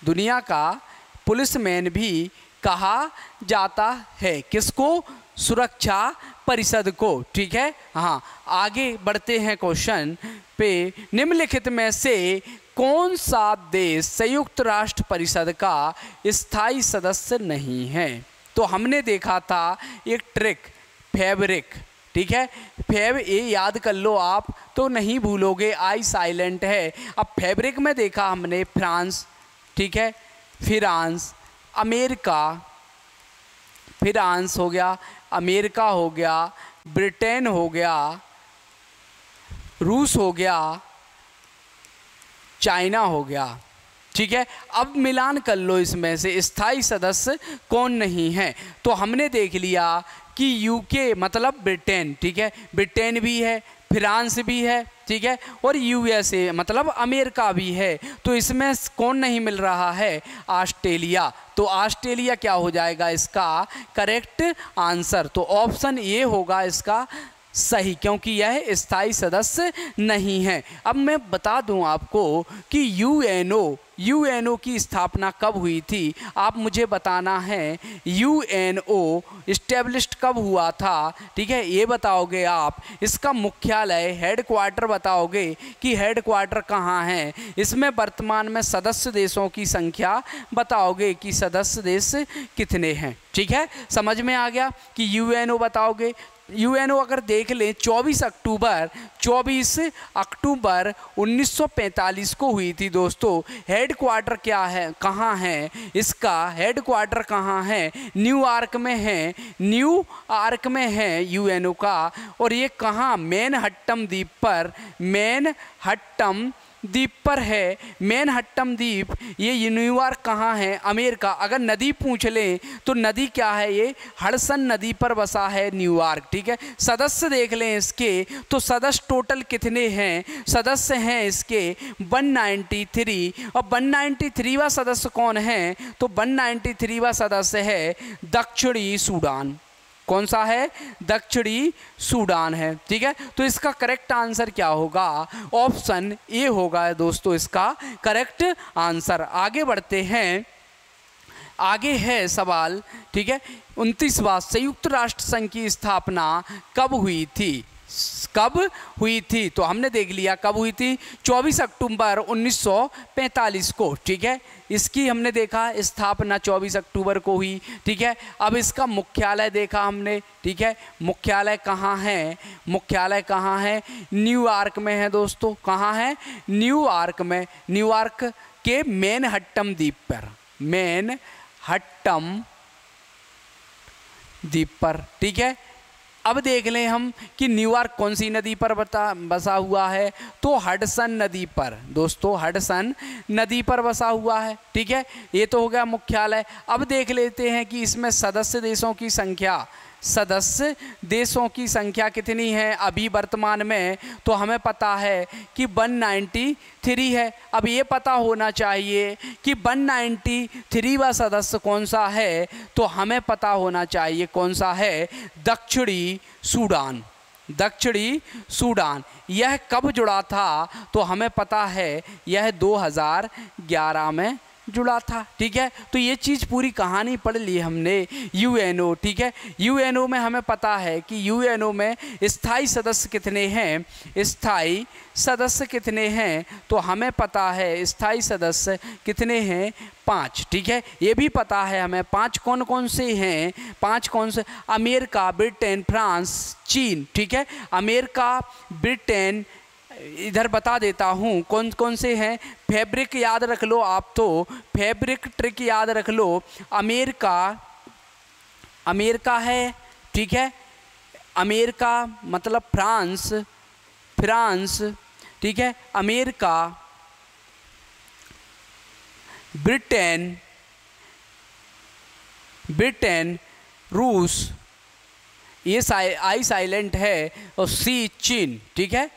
दुनिया का पुलिसमैन भी कहा जाता है। किसको? सुरक्षा परिषद को। ठीक है, हाँ, आगे बढ़ते हैं क्वेश्चन पे। निम्नलिखित में से कौन सा देश संयुक्त राष्ट्र परिषद का स्थायी सदस्य नहीं है? तो हमने देखा था एक ट्रिक फेवरिक। ठीक है, फेव ये याद कर लो आप तो नहीं भूलोगे, आई साइलेंट है। अब फेवरिक में देखा हमने फ्रांस, ठीक है, फ्रांस, अमेरिका, फ्रांस हो गया, अमेरिका हो गया, ब्रिटेन हो गया, रूस हो गया, चाइना हो गया। ठीक है, अब मिलान कर लो इसमें से स्थायी सदस्य कौन नहीं है। तो हमने देख लिया कि यूके मतलब ब्रिटेन, ठीक है, ब्रिटेन भी है, फ्रांस भी है, ठीक है, और यूएसए मतलब अमेरिका भी है। तो इसमें कौन नहीं मिल रहा है? ऑस्ट्रेलिया। तो ऑस्ट्रेलिया क्या हो जाएगा इसका करेक्ट आंसर? तो ऑप्शन ए होगा इसका सही, क्योंकि यह स्थायी सदस्य नहीं है। अब मैं बता दूं आपको कि यूएनओ की स्थापना कब हुई थी? आप मुझे बताना है यूएनओ इस्टेब्लिश्ड कब हुआ था। ठीक है, ये बताओगे आप। इसका मुख्यालय, हेडक्वार्टर बताओगे कि हेडक्वार्टर कहाँ है। इसमें वर्तमान में सदस्य देशों की संख्या बताओगे कि सदस्य देश कितने हैं। ठीक है, समझ में आ गया कि यूएनओ बताओगे। यूएनओ अगर देख लें 24 अक्टूबर 1945 को हुई थी दोस्तों। हेडक्वार्टर क्या है, कहाँ है इसका? हेडक्वार्टर कहाँ है? न्यूयॉर्क में है, न्यूयॉर्क में है यूएनओ का। और ये कहाँ? मैनहट्टन द्वीप पर, मैनहट्टन द्वीप पर है। मैनहट्टन द्वीप ये न्यूयॉर्क कहाँ है? अमेरिका। अगर नदी पूछ लें तो नदी क्या है? ये हडसन नदी पर बसा है न्यूयॉर्क। ठीक है, सदस्य देख लें इसके तो सदस्य टोटल कितने हैं? सदस्य हैं इसके 193। और 193वां सदस्य कौन है? तो 193वां सदस्य है दक्षिणी सूडान। कौन सा है? दक्षिणी सूडान है। ठीक है, तो इसका करेक्ट आंसर क्या होगा? ऑप्शन ए होगा दोस्तों इसका करेक्ट आंसर। आगे बढ़ते हैं, आगे है सवाल। ठीक है, 29वां संयुक्त राष्ट्र संघ की स्थापना कब हुई थी? कब हुई थी? तो हमने देख लिया कब हुई थी, 24 अक्टूबर 1945 को। ठीक है, इसकी हमने देखा स्थापना 24 अक्टूबर को हुई। ठीक है, अब इसका मुख्यालय देखा हमने। ठीक है, मुख्यालय कहाँ है? मुख्यालय कहाँ है? न्यूयॉर्क में है दोस्तों। कहाँ है? न्यूयॉर्क में, न्यूयॉर्क के मैनहट्टन द्वीप पर, मैनहट्टन द्वीप पर। ठीक है, अब देख लें हम कि न्यूयॉर्क कौन सी नदी पर बसा हुआ है? तो हडसन नदी पर दोस्तों, हडसन नदी पर बसा हुआ है। ठीक है, ये तो हो गया मुख्यालय। अब देख लेते हैं कि इसमें सदस्य देशों की संख्या सदस्य देशों की संख्या कितनी है अभी वर्तमान में, तो हमें पता है कि 193 है। अब ये पता होना चाहिए कि 193वां सदस्य कौन सा है, तो हमें पता होना चाहिए कौन सा है, दक्षिणी सूडान। दक्षिणी सूडान यह कब जुड़ा था, तो हमें पता है यह 2011 में जुड़ा था। ठीक है, तो ये चीज़ पूरी कहानी पढ़ ली हमने यूएनओ। ठीक है, यूएनओ में हमें पता है कि यूएनओ में स्थायी सदस्य कितने हैं, स्थायी सदस्य कितने हैं, तो हमें पता है स्थायी सदस्य कितने हैं, 5। ठीक है, ये भी पता है हमें 5 कौन कौन से हैं, 5 कौन से, अमेरिका, ब्रिटेन, फ्रांस, चीन। ठीक है, अमेरिका, ब्रिटेन, इधर बता देता हूँ कौन कौन से हैं, फैब्रिक याद रख लो आप, तो फैब्रिक ट्रिक याद रख लो, अमेरिका है। ठीक है, अमेरिका मतलब फ्रांस। ठीक है, अमेरिका, ब्रिटेन, रूस, ये आई साइलेंट है, और सी चीन। ठीक है,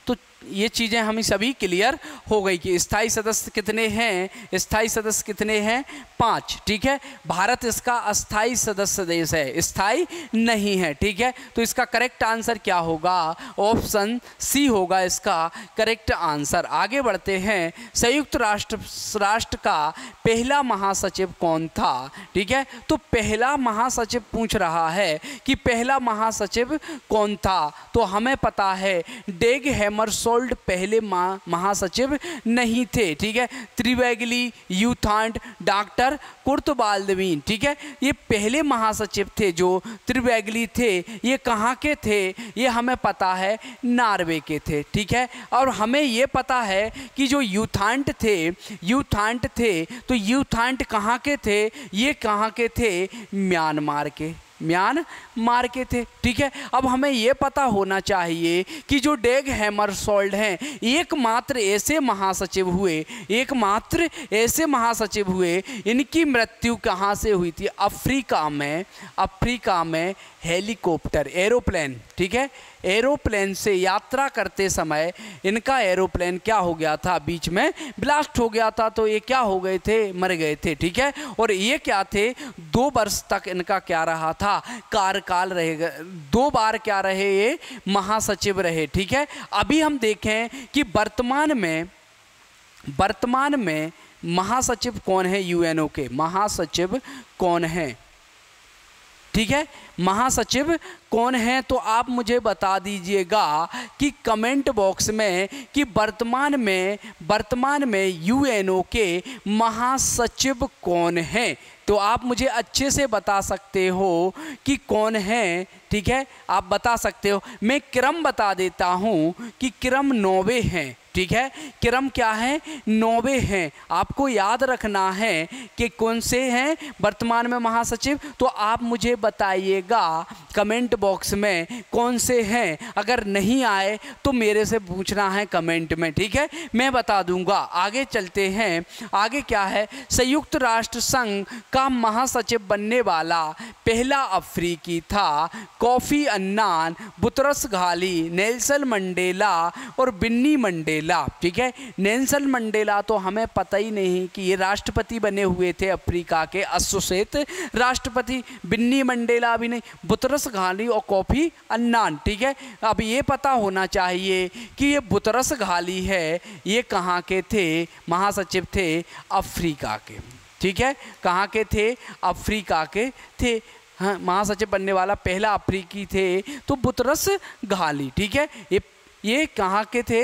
तो ये चीज़ें हमें सभी क्लियर हो गई कि स्थायी सदस्य कितने हैं, स्थायी सदस्य कितने हैं, 5। ठीक है, भारत इसका अस्थायी सदस्य देश है, स्थायी नहीं है। ठीक है, तो इसका करेक्ट आंसर क्या होगा, ऑप्शन सी होगा इसका करेक्ट आंसर। आगे बढ़ते हैं, संयुक्त राष्ट्र का पहला महासचिव कौन था। ठीक है, तो पहला महासचिव पूछ रहा है कि पहला महासचिव कौन था, तो हमें पता है डेग हैमरशोल्ड पहले महासचिव नहीं थे। ठीक है, त्रिवेगली, यूथांड, डॉक्टर कुर्त बाल्दवीन। ठीक है, ये पहले महासचिव थे जो त्रिवेगली थे। ये कहाँ के थे, ये हमें पता है नॉर्वे के थे। ठीक है, और हमें ये पता है कि जो यूथांड थे, तो यूथांड कहाँ के थे, ये कहाँ के थे, म्यांमार के थे। ठीक है, अब हमें ये पता होना चाहिए कि जो डेग हैमरशोल्ड हैं एकमात्र ऐसे महासचिव हुए, इनकी मृत्यु कहाँ से हुई थी, अफ्रीका में हेलीकॉप्टर, एरोप्लेन। ठीक है, एरोप्लेन से यात्रा करते समय इनका एरोप्लेन क्या हो गया था, बीच में ब्लास्ट हो गया था, तो ये क्या हो गए थे, मर गए थे। ठीक है, और ये क्या थे, 2 वर्ष तक इनका क्या रहा था, कार्यकाल रहेगा, 2 बार क्या रहे, ये महासचिव रहे। ठीक है, अभी हम देखें कि वर्तमान में महासचिव कौन है, यूएनओ के महासचिव कौन है। ठीक है, महासचिव कौन है, तो आप मुझे बता दीजिएगा कि कमेंट बॉक्स में कि वर्तमान में यूएनओ के महासचिव कौन हैं, तो आप मुझे अच्छे से बता सकते हो कि कौन है। ठीक है, आप बता सकते हो। मैं क्रम बता देता हूँ कि क्रम 9वें हैं। ठीक है, क्रम क्या है, 9वें हैं। आपको याद रखना है कि कौन से हैं वर्तमान में महासचिव, तो आप मुझे बताइएगा कमेंट बॉक्स में कौन से हैं। अगर नहीं आए तो मेरे से पूछना है कमेंट में। ठीक है, मैं बता दूंगा। आगे चलते हैं, आगे क्या है, संयुक्त राष्ट्र संघ का महासचिव बनने वाला पहला अफ्रीकी था Kofi Annan, Boutros Ghali, Nelson Mandela और बिन्नी मंडेला। ठीक है, नेल्सन मंडेला तो हमें पता ही नहीं कि ये राष्ट्रपति बने हुए थे अफ्रीका के, एसोसिएट राष्ट्रपति। बिन्नी मंडेला भी नहीं, बुतरस घाली और कोफी अन्नान। ठीक है, अब ये पता होना चाहिए कि ये बुतरस घाली है, ये कहाँ के थे, महासचिव थे अफ्रीका के। ठीक है, कहाँ के थे, अफ्रीका के थे। हाँ, महासचिव बनने वाला पहला अफ्रीकी थे तो बुतरस घाली। ठीक है, ये कहाँ के थे,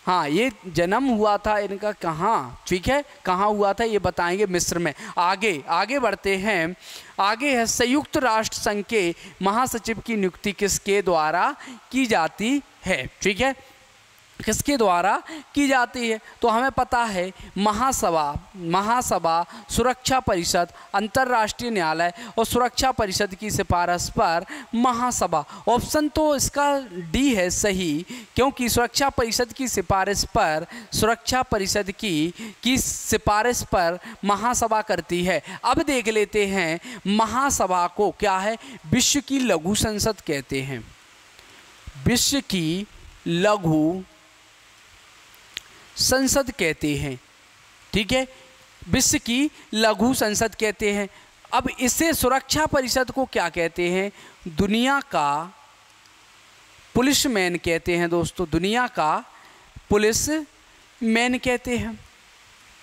हाँ, ये जन्म हुआ था इनका कहाँ, ठीक है, कहाँ हुआ था ये बताएंगे, मिस्र में। आगे बढ़ते हैं, आगे है संयुक्त राष्ट्र संघ के महासचिव की नियुक्ति किसके द्वारा की जाती है। ठीक है, किसके द्वारा की जाती है? तो हमें पता है महासभा, सुरक्षा परिषद, अंतर्राष्ट्रीय न्यायालय और सुरक्षा परिषद की सिफारिश पर महासभा। ऑप्शन तो इसका डी है सही, क्योंकि सुरक्षा परिषद की सिफारिश पर महासभा करती है। अब देख लेते हैं महासभा को क्या है। विश्व की लघु संसद कहते हैं, विश्व की लघु संसद कहते हैं, ठीक है, विश्व की लघु संसद कहते हैं। अब इसे सुरक्षा परिषद को क्या कहते हैं? दुनिया का पुलिसमैन कहते हैं दोस्तों, दुनिया का पुलिसमैन कहते हैं,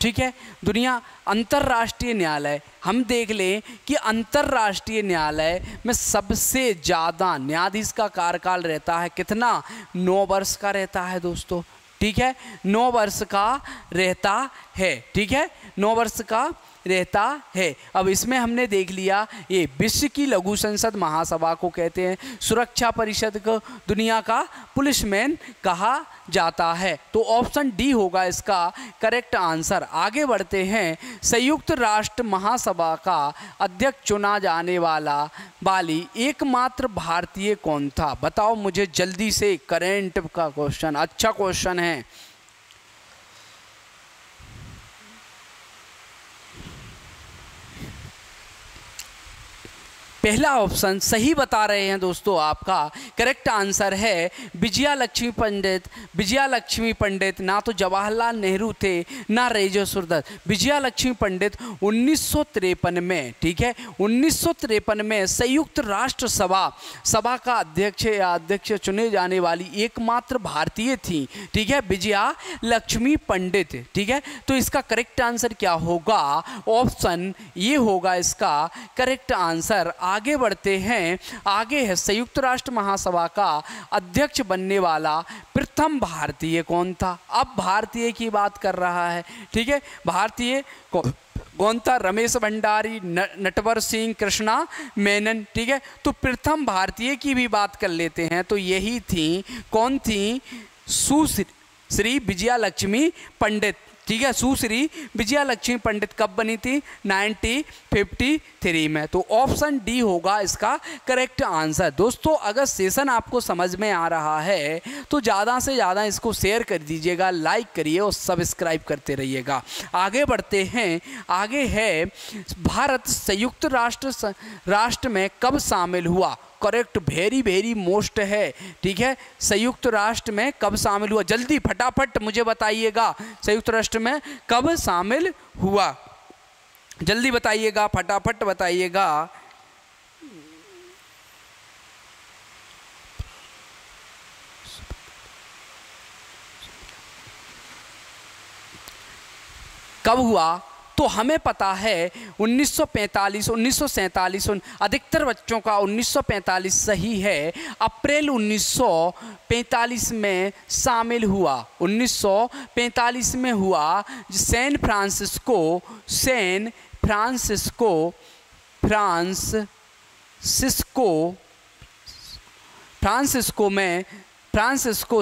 ठीक है। दुनिया अंतर्राष्ट्रीय न्यायालय, हम देख लें कि अंतर्राष्ट्रीय न्यायालय में सबसे ज़्यादा न्यायाधीश का कार्यकाल रहता है कितना? 9 वर्ष का रहता है दोस्तों, ठीक है, 9 वर्ष का रहता है, ठीक है, 9 वर्ष का रहता है। अब इसमें हमने देख लिया ये विश्व की लघु संसद महासभा को कहते हैं, सुरक्षा परिषद को दुनिया का पुलिसमैन कहा जाता है। तो ऑप्शन डी होगा इसका करेक्ट आंसर। आगे बढ़ते हैं। संयुक्त राष्ट्र महासभा का अध्यक्ष चुना जाने वाली एकमात्र भारतीय कौन था? बताओ मुझे जल्दी से, करेंट का क्वेश्चन, अच्छा क्वेश्चन है। पहला ऑप्शन सही बता रहे हैं दोस्तों, आपका करेक्ट आंसर है विजया लक्ष्मी पंडित। विजया लक्ष्मी पंडित ना तो जवाहरलाल नेहरू थे ना रेजो दत्त। विजया लक्ष्मी पंडित 1953 में, ठीक है, 1953 में संयुक्त राष्ट्र सभा का अध्यक्ष चुने जाने वाली एकमात्र भारतीय थी, ठीक है, विजया लक्ष्मी पंडित, ठीक है। तो इसका करेक्ट आंसर क्या होगा? ऑप्शन ये होगा इसका करेक्ट आंसर। आगे बढ़ते हैं। आगे है संयुक्त राष्ट्र महासभा का अध्यक्ष बनने वाला प्रथम भारतीय कौन था? अब भारतीय की बात कर रहा है, ठीक है, भारतीय कौन था? रमेश भंडारी, नटवर सिंह, कृष्णा मेनन, ठीक है। तो प्रथम भारतीय की भी बात कर लेते हैं, तो यही थी, कौन थी? सुश्री विजया लक्ष्मी पंडित, ठीक है। सुश्री विजया लक्ष्मी पंडित कब बनी थी? 1953 में। तो ऑप्शन डी होगा इसका करेक्ट आंसर। दोस्तों अगर सेशन आपको समझ में आ रहा है तो ज़्यादा से ज़्यादा इसको शेयर कर दीजिएगा, लाइक करिए और सब्सक्राइब करते रहिएगा। आगे बढ़ते हैं। आगे है भारत संयुक्त राष्ट्र में कब शामिल हुआ? करेक्ट, वेरी मोस्ट है, ठीक है। संयुक्त राष्ट्र में कब शामिल हुआ? जल्दी फटाफट मुझे बताइएगा, संयुक्त राष्ट्र में कब शामिल हुआ? जल्दी बताइएगा, फटाफट बताइएगा। कब हुआ? तो हमें पता है 1945, 1947, अधिकतर बच्चों का 1945 सही है। अप्रैल 1945 में शामिल हुआ, 1945 में हुआ। सैन फ्रांसिस्को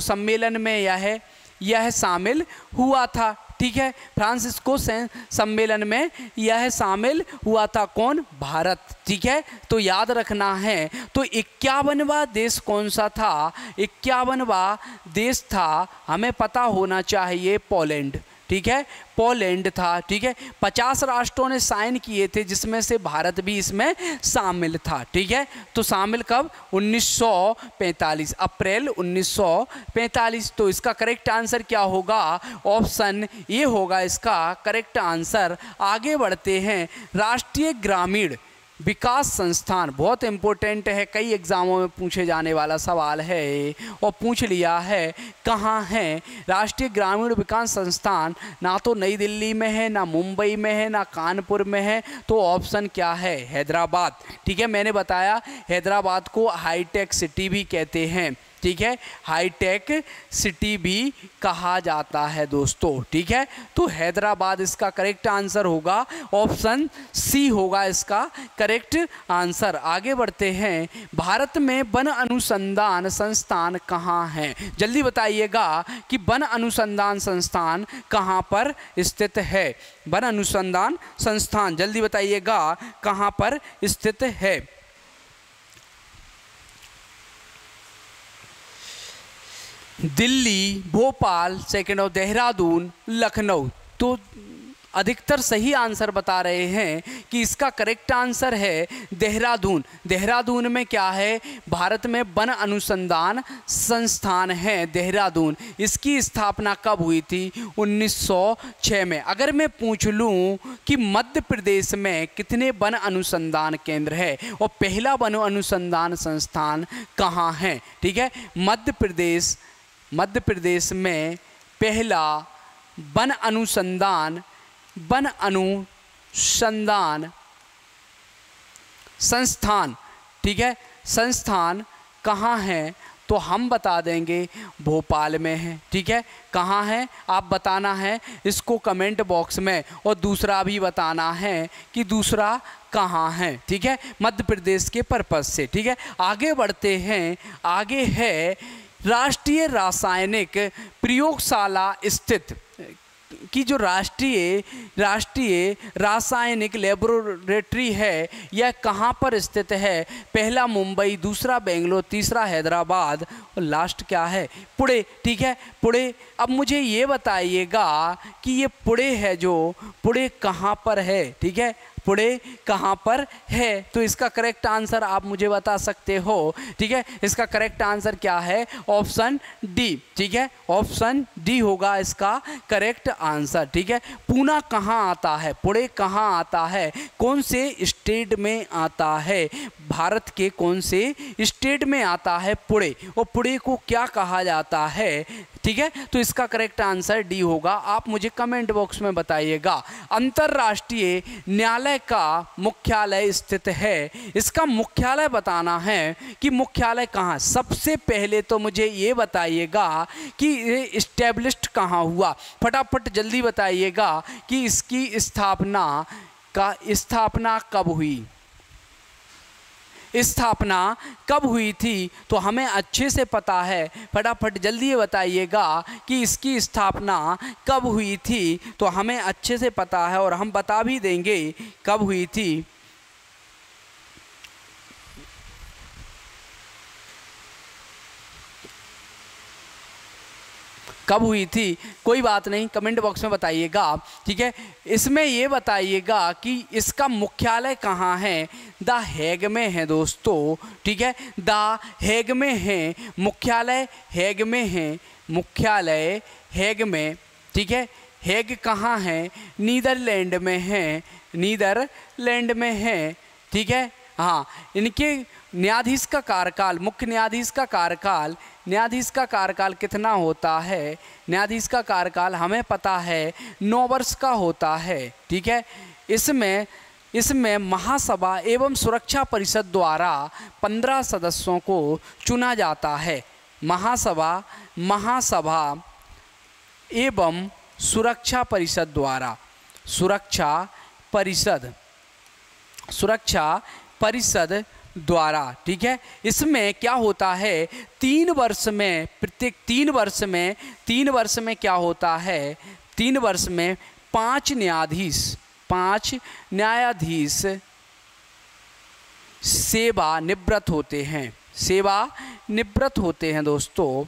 सम्मेलन में यह शामिल हुआ था, ठीक है। फ्रांसिस्को सम्मेलन में यह शामिल हुआ था, कौन? भारत, ठीक है। तो याद रखना है। तो 51वां देश कौन सा था? 51वां देश था, हमें पता होना चाहिए, पोलैंड, ठीक है, पोलैंड था, ठीक है। 50 राष्ट्रों ने साइन किए थे, जिसमें से भारत भी इसमें शामिल था, ठीक है। तो शामिल कब? 1945, अप्रैल 1945। तो इसका करेक्ट आंसर क्या होगा? ऑप्शन ये होगा इसका करेक्ट आंसर। आगे बढ़ते हैं। राष्ट्रीय ग्रामीण विकास संस्थान बहुत इम्पोर्टेंट है, कई एग्जामों में पूछे जाने वाला सवाल है और पूछ लिया है। कहाँ है राष्ट्रीय ग्रामीण विकास संस्थान? ना तो नई दिल्ली में है, ना मुंबई में है, ना कानपुर में है। तो ऑप्शन क्या है? हैदराबाद, ठीक है। मैंने बताया हैदराबाद को हाईटेक सिटी भी कहते हैं, ठीक है, हाईटेक सिटी भी कहा जाता है दोस्तों, ठीक है। तो हैदराबाद इसका करेक्ट आंसर होगा, ऑप्शन सी होगा इसका करेक्ट आंसर। आगे बढ़ते हैं, भारत में वन अनुसंधान संस्थान कहाँ है? जल्दी बताइएगा कि वन अनुसंधान संस्थान कहाँ पर स्थित है। वन अनुसंधान संस्थान जल्दी बताइएगा कहाँ पर स्थित है। दिल्ली, भोपाल, सेकंड और देहरादून, लखनऊ। तो अधिकतर सही आंसर बता रहे हैं कि इसका करेक्ट आंसर है देहरादून। देहरादून में क्या है? भारत में वन अनुसंधान संस्थान है देहरादून। इसकी स्थापना कब हुई थी? 1906 में। अगर मैं पूछ लूं कि मध्य प्रदेश में कितने वन अनुसंधान केंद्र है और पहला वन अनुसंधान संस्थान कहाँ है, ठीक है, मध्य प्रदेश में पहला वन अनुसंधान संस्थान, ठीक है, संस्थान कहाँ है? तो हम बता देंगे भोपाल में है, ठीक है। कहाँ है आप बताना है इसको कमेंट बॉक्स में, और दूसरा भी बताना है कि दूसरा कहाँ है, ठीक है, मध्य प्रदेश के पर्पज से, ठीक है। आगे बढ़ते हैं, आगे है राष्ट्रीय रासायनिक प्रयोगशाला स्थित की जो राष्ट्रीय रासायनिक लेबोरेटरी है यह कहाँ पर स्थित है? पहला मुंबई, दूसरा बेंगलोर, तीसरा हैदराबाद और लास्ट क्या है? पुणे, ठीक है, पुणे। अब मुझे ये बताइएगा कि ये पुणे है जो पुणे कहाँ पर है, ठीक है, पुणे कहाँ पर है? तो इसका करेक्ट आंसर आप मुझे बता सकते हो, ठीक है। इसका करेक्ट आंसर क्या है? ऑप्शन डी, ठीक है, ऑप्शन डी होगा इसका करेक्ट आंसर, ठीक है। पूना कहाँ आता है? पुणे कहाँ आता है? कौन से स्टेट में आता है? भारत के कौन से स्टेट में आता है पुणे? और पुणे को क्या कहा जाता है, ठीक है। तो इसका करेक्ट आंसर डी होगा। आप मुझे कमेंट बॉक्स में बताइएगा। अंतर्राष्ट्रीय न्यायालय का मुख्यालय स्थित है, इसका मुख्यालय बताना है कि मुख्यालय कहाँ। सबसे पहले तो मुझे ये बताइएगा कि ये इस्टेब्लिश्ड कहाँ हुआ। फटाफट जल्दी बताइएगा कि इसकी स्थापना कब हुई, स्थापना कब हुई थी? तो हमें अच्छे से पता है, फटाफट जल्दी बताइएगा कि इसकी स्थापना कब हुई थी। तो हमें अच्छे से पता है और हम बता भी देंगे कब हुई थी। कब हुई थी कोई बात नहीं, कमेंट बॉक्स में बताइएगा, ठीक है। इसमें ये बताइएगा कि इसका मुख्यालय कहाँ है। द हेग में है दोस्तों, ठीक है, द हेग में है, मुख्यालय हेग में है, मुख्यालय हेग में, ठीक है। हेग कहाँ है? नीदरलैंड में है, नीदरलैंड में है, ठीक है। हाँ, इनके न्यायाधीश का कार्यकाल, मुख्य न्यायाधीश का कार्यकाल कितना होता है? न्यायाधीश का कार्यकाल हमें पता है 9 वर्ष का होता है, ठीक है। इसमें महासभा एवं सुरक्षा परिषद द्वारा 15 सदस्यों को चुना जाता है। महासभा एवं सुरक्षा परिषद द्वारा, सुरक्षा परिषद द्वारा, ठीक है। इसमें क्या होता है? 3 वर्ष में, प्रत्येक 3 वर्ष में क्या होता है? 3 वर्ष में 5 न्यायाधीश सेवानिवृत्त होते हैं दोस्तों,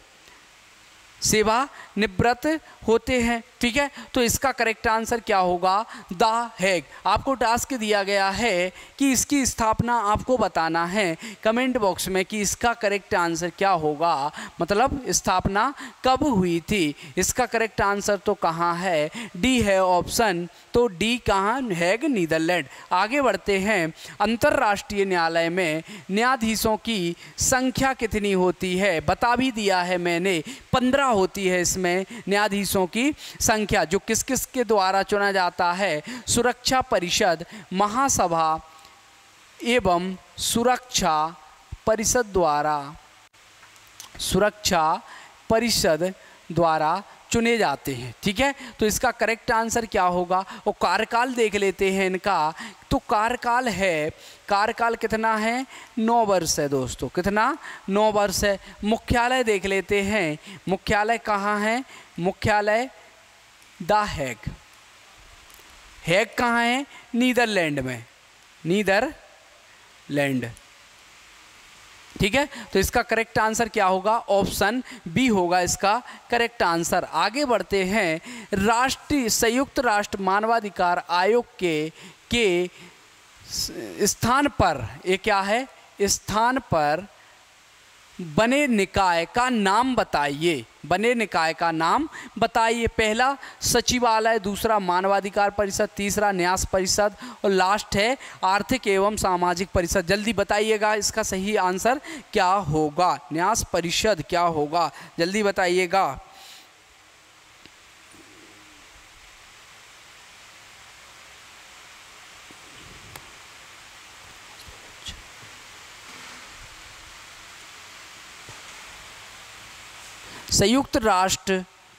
सेवानिवृत्त होते हैं, ठीक है। तो इसका करेक्ट आंसर क्या होगा? The Hague. आपको टास्क दिया गया है कि इसकी स्थापना आपको बताना है कमेंट बॉक्स में कि इसका करेक्ट आंसर क्या होगा, मतलब स्थापना कब हुई थी। इसका करेक्ट आंसर तो कहाँ है? डी है ऑप्शन, तो डी कहाँ? Hague, Netherland. आगे बढ़ते हैं, अंतर्राष्ट्रीय न्यायालय में न्यायाधीशों की संख्या कितनी होती है? बता भी दिया है मैंने, 15 होती है इसमें न्यायाधीशों की संख्या, जो किस किस के द्वारा चुना जाता है? सुरक्षा परिषद, महासभा एवं सुरक्षा परिषद द्वारा सुरक्षा परिषद द्वारा चुने जाते हैं। ठीक है, तो इसका करेक्ट आंसर क्या होगा? वो कार्यकाल देख लेते हैं इनका। तो कार्यकाल कितना है? 9 वर्ष है दोस्तों। कितना? 9 वर्ष है। मुख्यालय देख लेते हैं, मुख्यालय कहाँ है? मुख्यालय द हेग। हेग कहाँ है? नीदरलैंड में, नीदरलैंड। ठीक है, तो इसका करेक्ट आंसर क्या होगा? ऑप्शन बी होगा इसका करेक्ट आंसर। आगे बढ़ते हैं। संयुक्त राष्ट्र मानवाधिकार आयोग के स्थान पर, ये क्या है? स्थान पर बने निकाय का नाम बताइए। बने निकाय का नाम बताइए। पहला सचिवालय, दूसरा मानवाधिकार परिषद, तीसरा न्यास परिषद और लास्ट है आर्थिक एवं सामाजिक परिषद। जल्दी बताइएगा इसका सही आंसर क्या होगा? न्यास परिषद क्या होगा? जल्दी बताइएगा। संयुक्त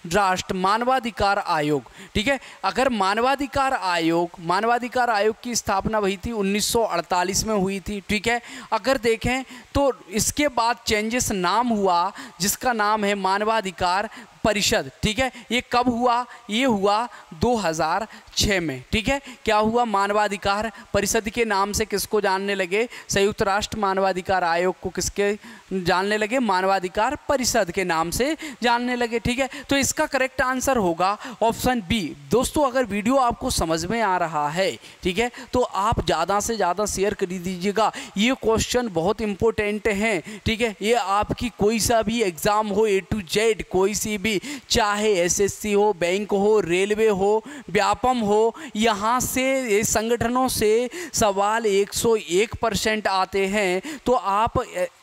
राष्ट्र मानवाधिकार आयोग। ठीक है, अगर मानवाधिकार आयोग की स्थापना हुई थी 1948 में हुई थी। ठीक है, अगर देखें तो इसके बाद चेंजेस नाम हुआ, जिसका नाम है मानवाधिकार परिषद। ठीक है, ये कब हुआ? ये हुआ 2006 में। ठीक है, क्या हुआ? मानवाधिकार परिषद के नाम से किसको जानने लगे? संयुक्त राष्ट्र मानवाधिकार आयोग को किसके जानने लगे? मानवाधिकार परिषद के नाम से जानने लगे। ठीक है, तो इसका करेक्ट आंसर होगा ऑप्शन बी। दोस्तों, अगर वीडियो आपको समझ में आ रहा है, ठीक है, तो आप ज़्यादा से ज़्यादा शेयर कर दीजिएगा। ये क्वेश्चन बहुत इंपॉर्टेंट हैं। ठीक है, ये आपकी कोई सा भी एग्ज़ाम हो, A to Z कोई सी भी, चाहे SSC हो, बैंक हो, रेलवे हो, व्यापम हो, यहाँ से ये संगठनों से सवाल 101% आते हैं। तो आप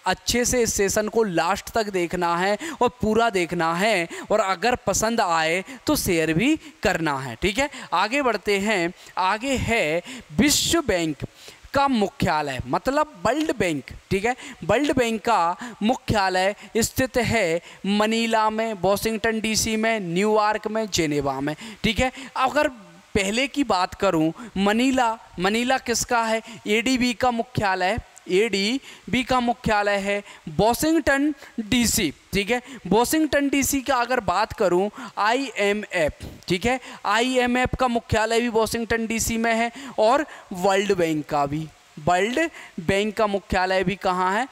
अच्छे से इस सेशन को लास्ट तक देखना है और पूरा देखना है, और अगर पसंद आए तो शेयर भी करना है। ठीक है, आगे बढ़ते हैं। आगे है विश्व बैंक का मुख्यालय, मतलब वर्ल्ड बैंक। ठीक है, वर्ल्ड बैंक का मुख्यालय स्थित है मनीला में, वॉशिंगटन DC में, न्यूयॉर्क में, जेनेवा में। ठीक है, अगर पहले की बात करूं, मनीला किसका है? ADB का मुख्यालय, ADB का मुख्यालय है वॉशिंगटन DC। ठीक है, वॉशिंगटन DC का अगर बात करूं, IMF। ठीक है, IMF का मुख्यालय भी वॉशिंगटन DC में है, और वर्ल्ड बैंक का मुख्यालय भी कहाँ है?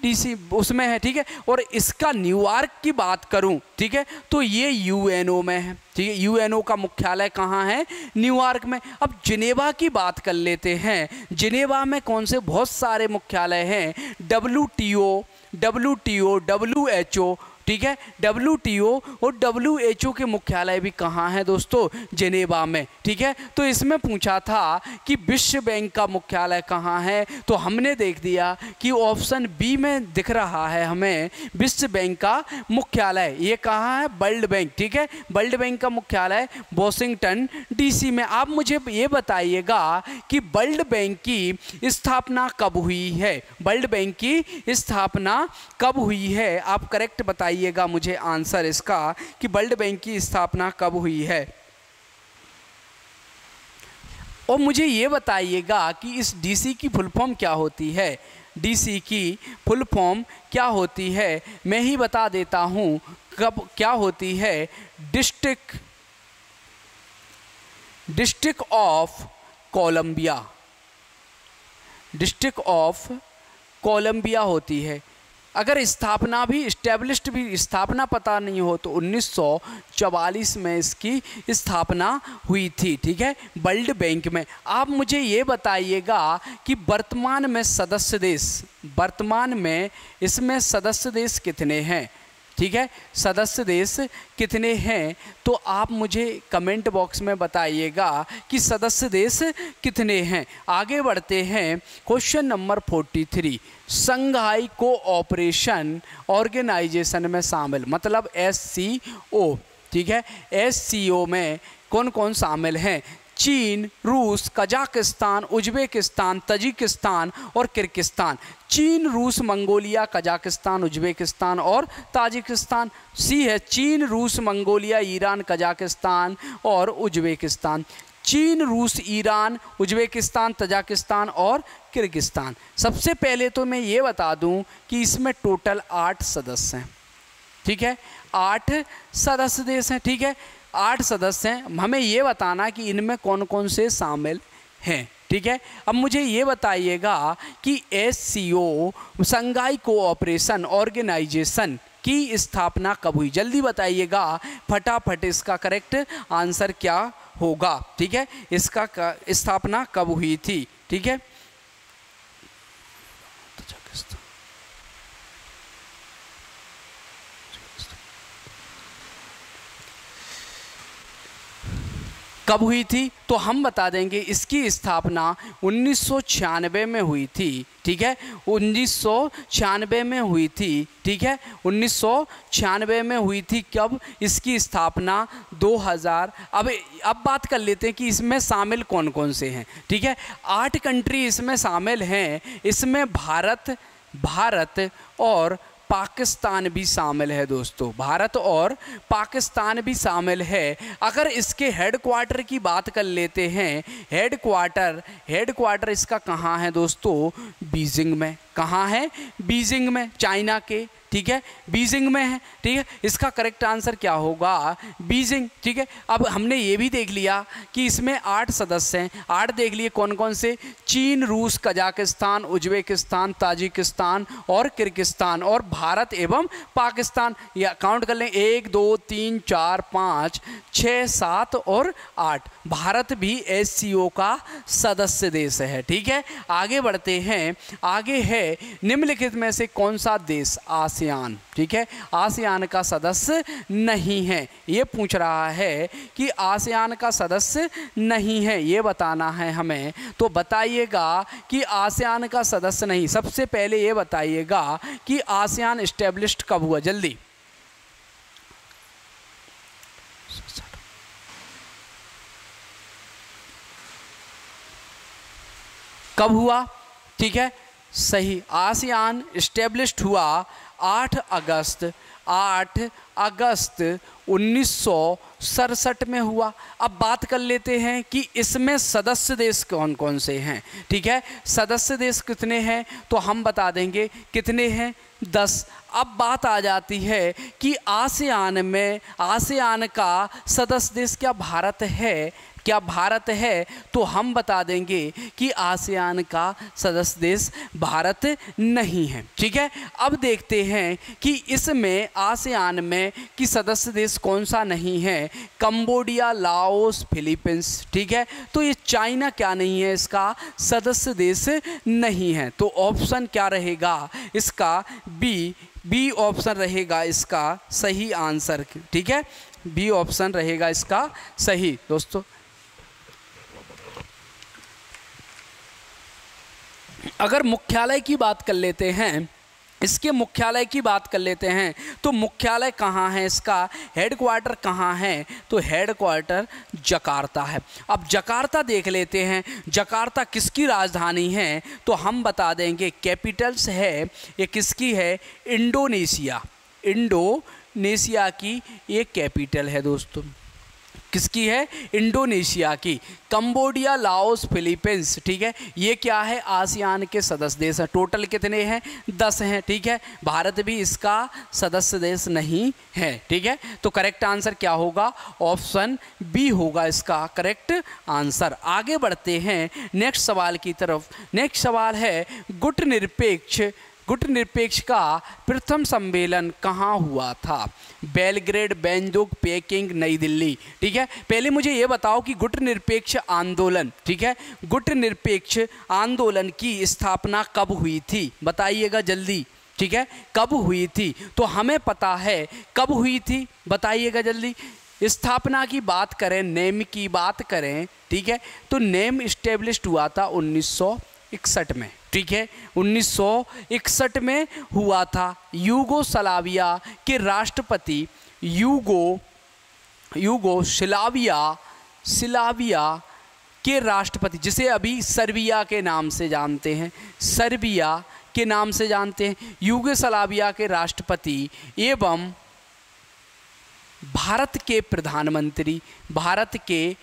DC उसमें है। ठीक है, और इसका न्यूयॉर्क की बात करूं, ठीक है, तो ये UNO में है। ठीक है, UNO का मुख्यालय कहाँ है? न्यूयॉर्क में। अब जिनेवा की बात कर लेते हैं। जिनेवा में कौन से बहुत सारे मुख्यालय हैं? WTO, WHO। ठीक है, WTO और WHO के मुख्यालय भी कहाँ हैं दोस्तों? जिनेवा में। ठीक है, तो इसमें पूछा था कि विश्व बैंक का मुख्यालय कहाँ है, तो हमने देख दिया कि ऑप्शन बी में दिख रहा है हमें विश्व बैंक का मुख्यालय। ये कहाँ है? World bank. ठीक है, वर्ल्ड बैंक का मुख्यालय वॉशिंगटन DC में। आप मुझे ये बताइएगा कि वर्ल्ड बैंक की स्थापना कब हुई है? वर्ल्ड बैंक की स्थापना कब हुई है? आप करेक्ट बताइएगा मुझे आंसर इसका कि वर्ल्ड बैंक की स्थापना कब हुई है। और मुझे ये बताइएगा कि इस DC की फुल फॉर्म क्या होती है? DC की फुल फॉर्म क्या होती है? मैं ही बता देता हूं कब क्या होती है। डिस्ट्रिक्ट ऑफ कोलंबिया होती है। अगर स्थापना पता नहीं हो तो 1944 में इसकी स्थापना हुई थी। ठीक है, वर्ल्ड बैंक में। आप मुझे ये बताइएगा कि वर्तमान में इसमें सदस्य देश कितने हैं? ठीक है, सदस्य देश कितने हैं? तो आप मुझे कमेंट बॉक्स में बताइएगा कि सदस्य देश कितने हैं। आगे बढ़ते हैं। Question number 43। संघाई कोऑपरेशन ऑर्गेनाइजेशन में शामिल, मतलब SCO। ठीक है, SCO में कौन कौन शामिल हैं? चीन, रूस, कजाकिस्तान, उज्बेकिस्तान, तजिकिस्तान और किर्गिस्तान। चीन, रूस, मंगोलिया, कजाकिस्तान, उज्बेकिस्तान और ताजिकिस्तान। सी है चीन, रूस, मंगोलिया, ईरान, कजाकिस्तान और उज्बेकिस्तान। चीन, रूस, ईरान, उज्बेकिस्तान, तजाकिस्तान और किर्गिस्तान। सबसे पहले तो मैं ये बता दूं कि इसमें टोटल 8 सदस्य हैं, ठीक है, 8 सदस्य देश हैं, ठीक है, 8 सदस्य हैं। हमें ये बताना कि इनमें कौन कौन से शामिल हैं, ठीक है। अब मुझे ये बताइएगा कि SCO शंघाई कोऑपरेशन ऑर्गेनाइजेशन की स्थापना कब हुई, जल्दी बताइएगा फटाफट, इसका करेक्ट आंसर क्या होगा, ठीक है, इसका स्थापना कब हुई थी, ठीक है। कब हुई थी, तो हम बता देंगे इसकी स्थापना 1996 में हुई थी, ठीक है, 1996 में हुई थी, ठीक है, 1996 में हुई थी। कब इसकी स्थापना 2000। अब बात कर लेते हैं कि इसमें शामिल कौन कौन से हैं, ठीक है। 8 कंट्री इसमें शामिल हैं। इसमें भारत और पाकिस्तान भी शामिल है दोस्तों, भारत और पाकिस्तान भी शामिल है। अगर इसके हेडक्वार्टर की बात कर लेते हैं, हेडक्वार्टर इसका कहाँ है दोस्तों, बीजिंग में। कहाँ है, बीजिंग में, चाइना के, ठीक है, बीजिंग में है, ठीक है। इसका करेक्ट आंसर क्या होगा, बीजिंग, ठीक है। अब हमने ये भी देख लिया कि इसमें 8 सदस्य हैं, 8 देख लिए कौन कौन से, चीन, रूस, कजाकिस्तान, उज्बेकिस्तान, ताजिकिस्तान और किर्गिस्तान और भारत एवं पाकिस्तान। या काउंट कर लें, 1 2 3 4 5 6 7 और 8। भारत भी SCO का सदस्य देश है, ठीक है। आगे बढ़ते हैं, आगे है निम्नलिखित में से कौन सा देश आसियान, ठीक है, आसियान का सदस्य नहीं है। ये पूछ रहा है कि आसियान का सदस्य नहीं है, ये बताना है हमें। तो बताइएगा कि आसियान का सदस्य नहीं। सबसे पहले ये बताइएगा कि आसियान एस्टेब्लिश्ड कब हुआ, जल्दी। कब हुआ, ठीक है, सही, आसियान एस्टेब्लिश्ड हुआ 8 अगस्त 1967 में हुआ। अब बात कर लेते हैं कि इसमें सदस्य देश कौन कौन से हैं, ठीक है, सदस्य देश कितने हैं, तो हम बता देंगे कितने हैं, 10। अब बात आ जाती है कि आसियान का सदस्य देश क्या भारत है, तो हम बता देंगे कि आसियान का सदस्य देश भारत नहीं है, ठीक है। अब देखते हैं कि इसमें आसियान में कि सदस्य देश कौन सा नहीं है, कंबोडिया, लाओस, फिलीपींस, ठीक है। तो ये चाइना क्या नहीं है, इसका सदस्य देश नहीं है। तो ऑप्शन क्या रहेगा इसका, बी ऑप्शन रहेगा इसका सही आंसर, ठीक है, बी ऑप्शन रहेगा इसका सही दोस्तों। अगर मुख्यालय की बात कर लेते हैं, इसके मुख्यालय की बात कर लेते हैं, तो मुख्यालय कहाँ है, इसका हेडक्वार्टर कहाँ है, तो हेडक्वार्टर जकार्ता है। अब जकार्ता देख लेते हैं, जकार्ता किसकी राजधानी है, तो हम बता देंगे कैपिटल्स है, ये किसकी है, इंडोनेशिया की ये कैपिटल है दोस्तों। किसकी है, इंडोनेशिया की। कंबोडिया, लाओस, फिलीपींस, ठीक है, ये क्या है, आसियान के सदस्य देश हैं। टोटल कितने हैं, 10 हैं, ठीक है। भारत भी इसका सदस्य देश नहीं है, ठीक है। तो करेक्ट आंसर क्या होगा, ऑप्शन बी होगा इसका करेक्ट आंसर। आगे बढ़ते हैं नेक्स्ट सवाल की तरफ। नेक्स्ट सवाल है गुटनिरपेक्ष का प्रथम सम्मेलन कहाँ हुआ था, बेलग्रेड, बैंकॉक, पेकिंग, नई दिल्ली, ठीक है। पहले मुझे ये बताओ कि गुटनिरपेक्ष आंदोलन, ठीक है, गुटनिरपेक्ष आंदोलन की स्थापना कब हुई थी, बताइएगा जल्दी, ठीक है, कब हुई थी। तो हमें पता है कब हुई थी, बताइएगा जल्दी। स्थापना की बात करें, नेम की बात करें, ठीक है, तो नेम इस्टेब्लिश्ड हुआ था 1961 में, ठीक है, 1961 में हुआ था। यूगोस्लाविया के के राष्ट्रपति, जिसे अभी सर्बिया के नाम से जानते हैं, सर्बिया के नाम से जानते हैं, यूगोस्लाविया के राष्ट्रपति एवं भारत के प्रधानमंत्री, भारत के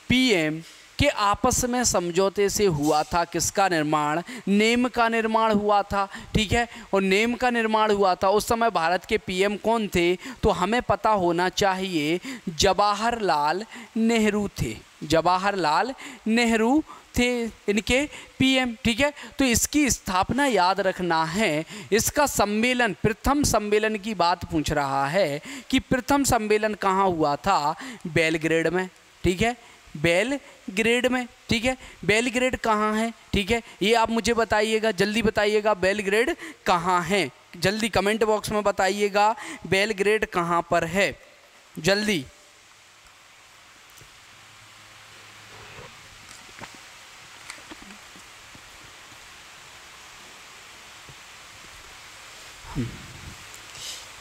पीएम के आपस में समझौते से हुआ था किसका निर्माण, नेम का निर्माण हुआ था। ठीक है, और नेम का निर्माण हुआ था। उस समय भारत के पीएम कौन थे, तो हमें पता होना चाहिए जवाहरलाल नेहरू थे, जवाहरलाल नेहरू थे इनके पीएम। ठीक है, तो इसकी स्थापना याद रखना है। इसका सम्मेलन, प्रथम सम्मेलन की बात पूछ रहा है कि प्रथम सम्मेलन कहाँ हुआ था, बेलग्रेड में। ठीक है, बेलग्रेड में। ठीक है, बेलग्रेड कहाँ है, ठीक है, ये आप मुझे बताइएगा, जल्दी बताइएगा बेलग्रेड कहाँ है, जल्दी कमेंट बॉक्स में बताइएगा बेलग्रेड कहाँ पर है, जल्दी।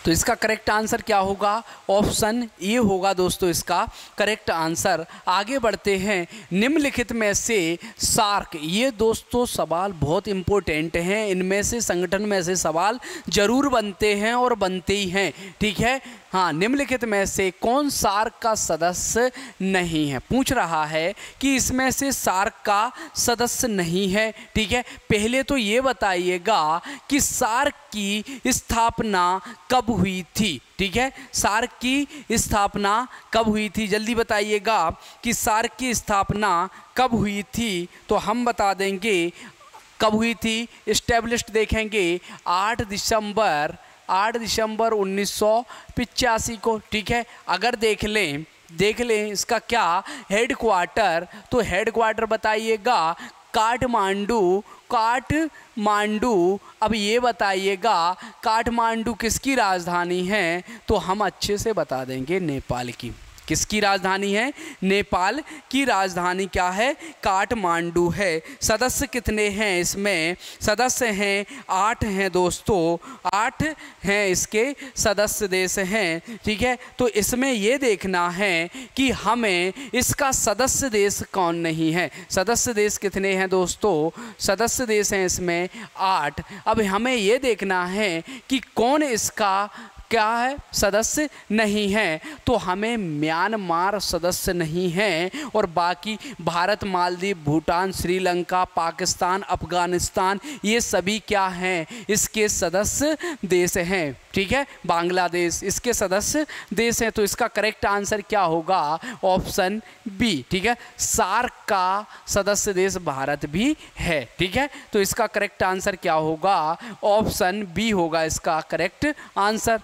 तो इसका करेक्ट आंसर क्या होगा, ऑप्शन ए होगा दोस्तों इसका करेक्ट आंसर। आगे बढ़ते हैं, निम्नलिखित में से सार्क, ये दोस्तों सवाल बहुत इम्पोर्टेंट हैं, इनमें से संगठन में से सवाल जरूर बनते हैं और बनते ही हैं। ठीक है, हाँ, निम्नलिखित में से कौन सार्क का सदस्य नहीं है, पूछ रहा है कि इसमें से सार्क का सदस्य नहीं है। ठीक है, पहले तो ये बताइएगा कि सार्क की स्थापना कब हुई थी। ठीक है, सार्क की स्थापना कब हुई थी, जल्दी बताइएगा कि सार्क की स्थापना कब हुई थी। तो हम बता देंगे कब हुई थी, इस्टेब्लिश्ड देखेंगे 8 दिसंबर 1985 को। ठीक है, अगर देख लें इसका क्या हेड क्वार्टर, तो हेड क्वार्टर बताइएगा काठमांडू। अब ये बताइएगा काठमांडू किसकी राजधानी है, तो हम अच्छे से बता देंगे नेपाल की। किसकी राजधानी है, नेपाल की राजधानी क्या है, काठमांडू है। सदस्य कितने हैं इसमें, सदस्य हैं 8 हैं दोस्तों, 8 हैं इसके सदस्य देश हैं। ठीक है, तो इसमें ये देखना है कि हमें इसका सदस्य देश कौन नहीं है। सदस्य देश कितने हैं दोस्तों, सदस्य देश हैं इसमें 8। अब हमें ये देखना है कि कौन इसका क्या है, सदस्य नहीं है। तो हमें म्यांमार सदस्य नहीं है, और बाकी भारत, मालदीव, भूटान, श्रीलंका, पाकिस्तान, अफगानिस्तान, ये सभी क्या हैं, इसके सदस्य देश हैं। ठीक है, बांग्लादेश इसके सदस्य देश हैं। तो इसका करेक्ट आंसर क्या होगा, ऑप्शन बी। ठीक है, सार्क का सदस्य देश भारत भी है। ठीक है, तो इसका करेक्ट आंसर क्या होगा, ऑप्शन बी होगा इसका करेक्ट आंसर।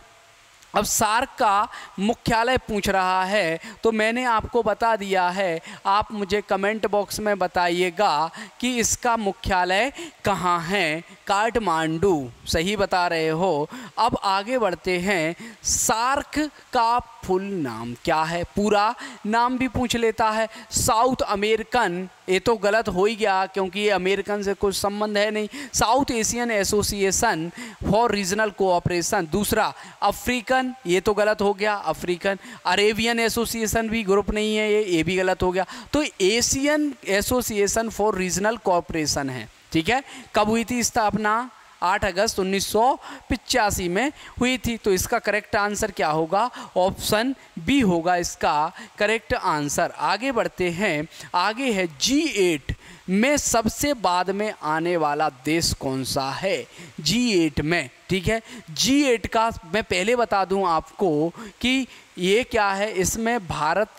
अब सार्क का मुख्यालय पूछ रहा है, तो मैंने आपको बता दिया है, आप मुझे कमेंट बॉक्स में बताइएगा कि इसका मुख्यालय कहाँ है, काठमांडू, सही बता रहे हो। अब आगे बढ़ते हैं, सार्क का फुल नाम क्या है, पूरा नाम भी पूछ लेता है। साउथ अमेरिकन, ये तो गलत हो ही गया क्योंकि ये अमेरिकन से कुछ संबंध है नहीं। South Asian association for regional cooperation. दूसरा अफ्रीकन, ये तो गलत हो गया, अफ्रीकन। अरेबियन एसोसिएशन भी ग्रुप नहीं है, ये भी गलत हो गया। तो Asian association for regional cooperation है। ठीक है, कब हुई थी स्थापना, 8 अगस्त 1985 में हुई थी। तो इसका करेक्ट आंसर क्या होगा, ऑप्शन बी होगा इसका करेक्ट आंसर। आगे बढ़ते हैं, आगे है G8 में सबसे बाद में आने वाला देश कौन सा है, G8 में। ठीक है, G8 का मैं पहले बता दूं आपको कि ये क्या है, इसमें भारत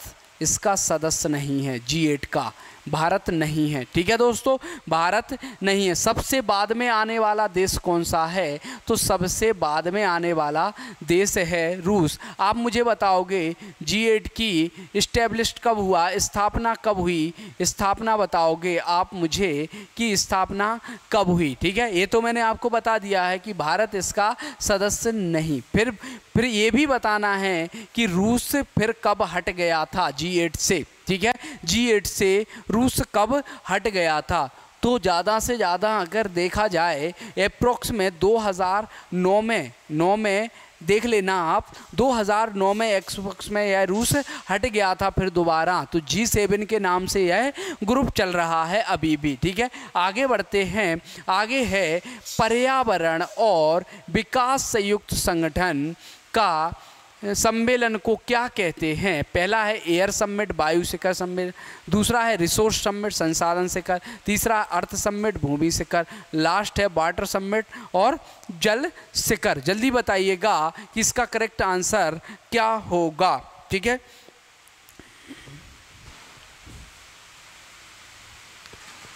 इसका सदस्य नहीं है, G8 का भारत नहीं है। ठीक है दोस्तों, भारत नहीं है। सबसे बाद में आने वाला देश कौन सा है, तो सबसे बाद में आने वाला देश है रूस। आप मुझे बताओगे G8 की इस्टेब्लिश्ड कब हुआ, स्थापना कब हुई, स्थापना बताओगे आप मुझे कि स्थापना कब हुई। ठीक है, ये तो मैंने आपको बता दिया है कि भारत इसका सदस्य नहीं। फिर ये भी बताना है कि रूस फिर कब हट गया था G8 से। ठीक है, G8 से रूस कब हट गया था, तो ज़्यादा से ज़्यादा अगर देखा जाए अप्रोक्स में 2009 में देख लेना आप, 2009 में एक्सबॉक्स में यह रूस हट गया था फिर दोबारा, तो G7 के नाम से यह ग्रुप चल रहा है अभी भी, ठीक है। आगे बढ़ते हैं, आगे है पर्यावरण और विकास संयुक्त संगठन का सम्मेलन को क्या कहते हैं। पहला है एयर समिट, वायु शिखर सम्मेलन, दूसरा है रिसोर्स समिट, संसाधन शिखर, तीसरा अर्थ समिट, भूमि शिखर, लास्ट है वाटर समिट और जल शिखर। जल्दी बताइएगा कि इसका करेक्ट आंसर क्या होगा, ठीक है।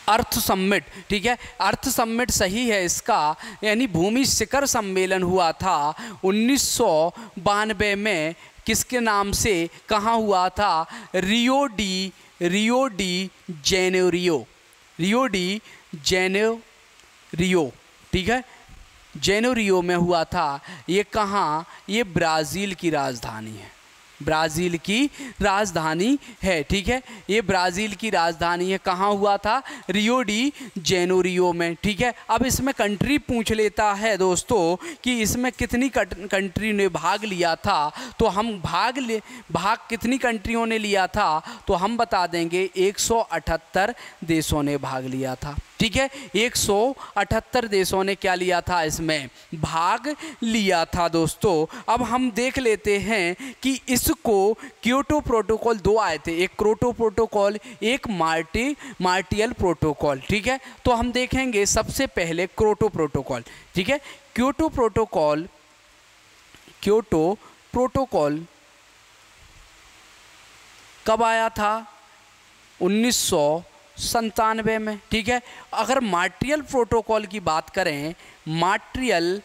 अर्थ समिट, ठीक है, अर्थ समिट सही है इसका, यानी भूमि शिखर सम्मेलन हुआ था 1992 में, किसके नाम से, कहाँ हुआ था, रियो डी जेनेरियो, ठीक है, जेनेरियो में हुआ था। ये कहाँ, ये ब्राज़ील की राजधानी है, ब्राज़ील की राजधानी है, ठीक है, ये ब्राज़ील की राजधानी है। कहाँ हुआ था, रियो डी जेनेरियो में, ठीक है। अब इसमें कंट्री पूछ लेता है दोस्तों कि इसमें कितनी कंट्री ने भाग लिया था, तो हम भाग कितनी कंट्रियों ने लिया था, तो हम बता देंगे 178 देशों ने भाग लिया था, ठीक है। 178 देशों ने क्या लिया था, इसमें भाग लिया था दोस्तों। अब हम देख लेते हैं कि इसको क्योटो प्रोटोकॉल 2 आए थे, एक क्योटो प्रोटोकॉल, एक मार्टियल प्रोटोकॉल, ठीक है। तो हम देखेंगे सबसे पहले क्योटो प्रोटोकॉल, ठीक है। क्योटो प्रोटोकॉल कब आया था, 1997 में, ठीक है। अगर मार्टियल प्रोटोकॉल की बात करें, मार्टियल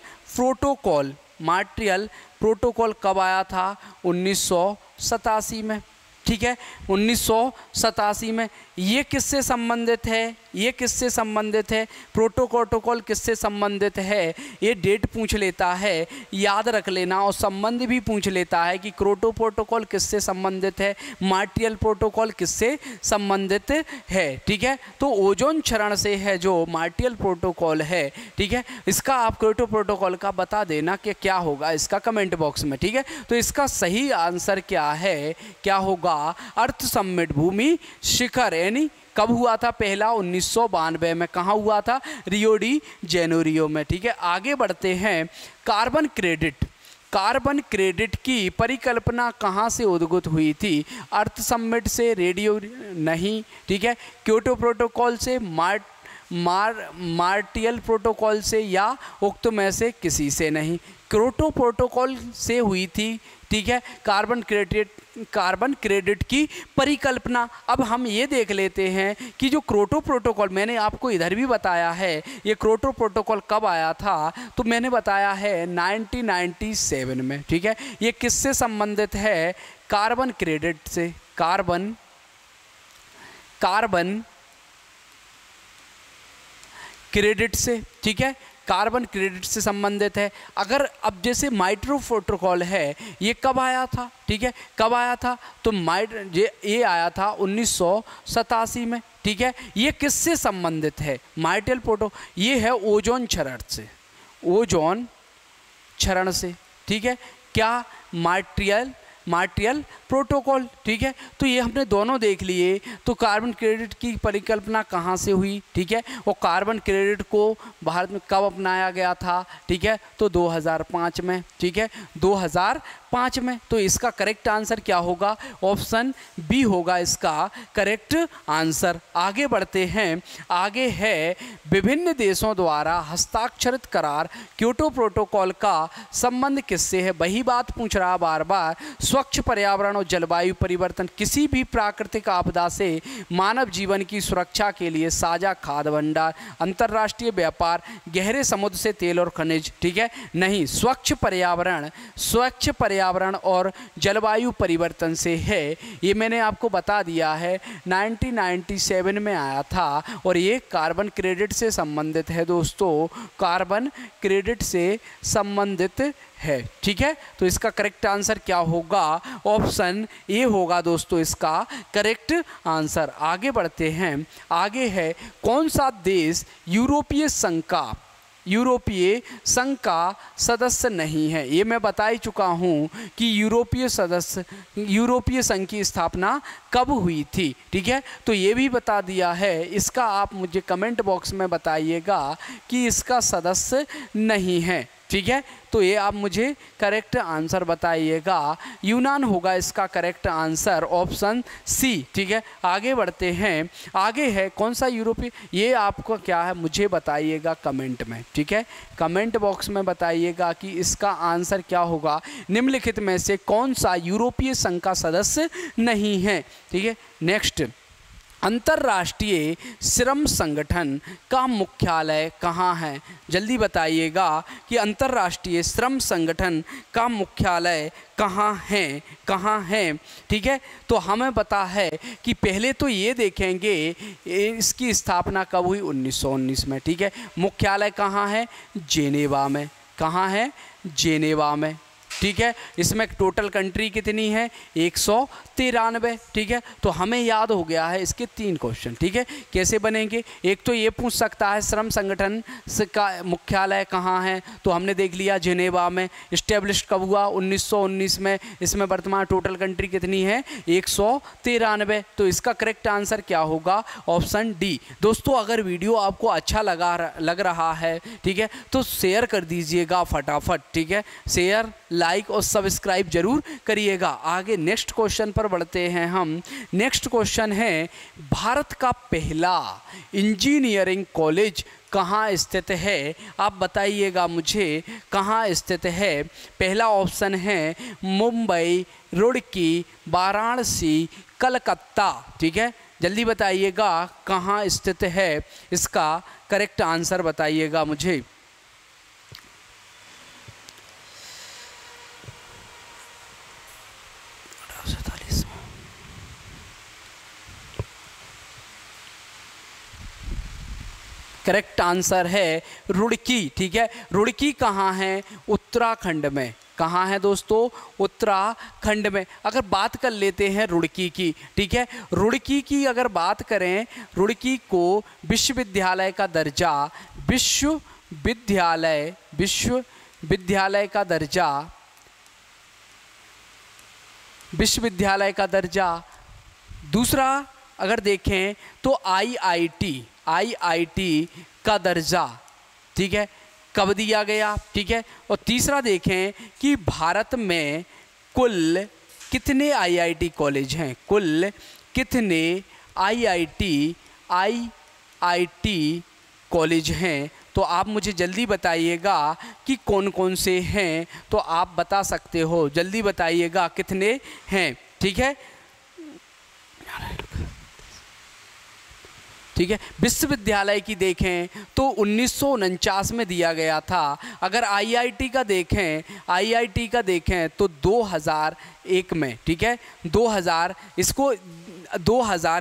प्रोटोकॉल कब आया था, 1987 में, ठीक है, 1987 में। ये किससे संबंधित है, ये किससे संबंधित है, प्रोटोकॉल किससे संबंधित है, ये डेट पूछ लेता है, याद रख लेना, और संबंध भी पूछ लेता है कि क्योटो प्रोटोकॉल किससे संबंधित है, मार्टियल प्रोटोकॉल किससे संबंधित है, ठीक है। तो ओजोन क्षरण से है जो मार्टियल प्रोटोकॉल है, ठीक है। इसका आप क्योटो प्रोटोकॉल का बता देना कि क्या होगा इसका कमेंट बॉक्स में, ठीक है। तो इसका सही आंसर क्या है, क्या होगा, अर्थ समिट, भूमि शिखर, यानी कब हुआ था, पहला 1992 में, कहाँ हुआ था, रियो डी जेनेरियो में, ठीक है। आगे बढ़ते हैं, कार्बन क्रेडिट की परिकल्पना कहाँ से उद्भूत हुई थी, अर्थ समिट से, रेडियो नहीं, ठीक है, क्योटो प्रोटोकॉल से, मार्टियल प्रोटोकॉल से, या उक्त में से किसी से नहीं। क्योटो प्रोटोकॉल से हुई थी, ठीक है, कार्बन क्रेडिट की परिकल्पना। अब हम ये देख लेते हैं कि जो क्योटो प्रोटोकॉल, मैंने आपको इधर भी बताया है, ये क्योटो प्रोटोकॉल कब आया था, तो मैंने बताया है 1997 में, ठीक है। ये किससे संबंधित है, कार्बन क्रेडिट से, कार्बन क्रेडिट से, ठीक है, कार्बन क्रेडिट से संबंधित है। अगर अब जैसे माइट्रो प्रोटोकॉल है, ये कब आया था, ठीक है, कब आया था, तो ये आया था 1987 में, ठीक है। ये किससे संबंधित है, मार्टियल प्रोटो, ये है ओजोन क्षरण से, ठीक है, क्या, मार्टियल प्रोटोकॉल, ठीक है। तो ये हमने दोनों देख लिए। तो कार्बन क्रेडिट की परिकल्पना कहाँ से हुई, ठीक है, और कार्बन क्रेडिट को भारत में कब अपनाया गया था, ठीक है, तो 2005 में, ठीक है, 2005 में। तो इसका करेक्ट आंसर क्या होगा, ऑप्शन बी होगा इसका करेक्ट आंसर। आगे बढ़ते हैं, आगे है विभिन्न देशों द्वारा हस्ताक्षरित करार क्योटो प्रोटोकॉल का संबंध किससे है, वही बात पूछ रहा बार बार। स्वच्छ पर्यावरण और जलवायु परिवर्तन, किसी भी प्राकृतिक आपदा से मानव जीवन की सुरक्षा के लिए साझा खाद्य भंडार, अंतर्राष्ट्रीय व्यापार, गहरे समुद्र से तेल और खनिज, ठीक है, नहीं, स्वच्छ पर्यावरण और जलवायु परिवर्तन से है। ये मैंने आपको बता दिया है, 1997 में आया था, और ये कार्बन क्रेडिट से संबंधित है दोस्तों, कार्बन क्रेडिट से संबंधित है, ठीक है। तो इसका करेक्ट आंसर क्या होगा, ऑप्शन ए होगा दोस्तों इसका करेक्ट आंसर। आगे बढ़ते हैं, आगे है कौन सा देश यूरोपीय संघ का यूरोपीय संघ का सदस्य नहीं है। ये मैं बता ही चुका हूँ कि यूरोपीय संघ की स्थापना कब हुई थी, ठीक है। तो ये भी बता दिया है। इसका आप मुझे कमेंट बॉक्स में बताइएगा कि इसका सदस्य नहीं है, ठीक है। तो ये आप मुझे करेक्ट आंसर बताइएगा। यूनान होगा इसका करेक्ट आंसर, ऑप्शन सी, ठीक है। आगे बढ़ते हैं। आगे है कौन सा यूरोपीय, ये आपको क्या है मुझे बताइएगा कमेंट में, ठीक है। कमेंट बॉक्स में बताइएगा कि इसका आंसर क्या होगा। निम्नलिखित में से कौन सा यूरोपीय संघ का सदस्य नहीं है, ठीक है। नेक्स्ट, अंतर्राष्ट्रीय श्रम संगठन का मुख्यालय कहाँ है। जल्दी बताइएगा कि अंतर्राष्ट्रीय श्रम संगठन का मुख्यालय कहाँ है, ठीक है। तो हमें पता है कि पहले तो ये देखेंगे इसकी स्थापना कब हुई, 1919 में, ठीक है। मुख्यालय कहाँ है, जेनेवा में। कहाँ है, जेनेवा में, ठीक है। इसमें टोटल कंट्री कितनी है, 193, ठीक है। तो हमें याद हो गया है इसके 3 क्वेश्चन, ठीक है। कैसे बनेंगे, एक तो ये पूछ सकता है श्रम संगठन का मुख्यालय कहाँ है, तो हमने देख लिया जेनेवा में। इस्टेब्लिश कब हुआ, 1919 में। इसमें वर्तमान टोटल कंट्री कितनी है, 193। तो इसका करेक्ट आंसर क्या होगा, ऑप्शन डी। दोस्तों अगर वीडियो आपको अच्छा लग रहा है, ठीक है, तो शेयर कर दीजिएगा फटाफट, ठीक है। शेयर, लाइक और सब्सक्राइब जरूर करिएगा। आगे नेक्स्ट क्वेश्चन पर बढ़ते हैं हम। नेक्स्ट क्वेश्चन है, भारत का पहला इंजीनियरिंग कॉलेज कहाँ स्थित है। आप बताइएगा मुझे कहाँ स्थित है। पहला ऑप्शन है मुंबई, रुड़की, वाराणसी, कलकत्ता, ठीक है। जल्दी बताइएगा कहाँ स्थित है, इसका करेक्ट आंसर बताइएगा मुझे। करेक्ट आंसर है रुड़की, ठीक है। रुड़की कहाँ है, उत्तराखंड में। कहाँ है दोस्तों, उत्तराखंड में। अगर बात कर लेते हैं रुड़की की, ठीक है। रुड़की की अगर बात करें, रुड़की को विश्वविद्यालय का दर्जा, विश्वविद्यालय का दर्जा। दूसरा अगर देखें तो आईआईटी का दर्जा, ठीक है, कब दिया गया, ठीक है। और तीसरा देखें कि भारत में कुल कितने आईआईटी कॉलेज हैं, कुल कितने आईआईटी कॉलेज हैं। तो आप मुझे जल्दी बताइएगा कि कौन कौन से हैं, तो आप बता सकते हो। जल्दी बताइएगा कितने हैं, ठीक है, ठीक है। विश्वविद्यालय की देखें तो 1949 में दिया गया था। अगर आईआईटी का देखें तो 2001 में, ठीक है। 2000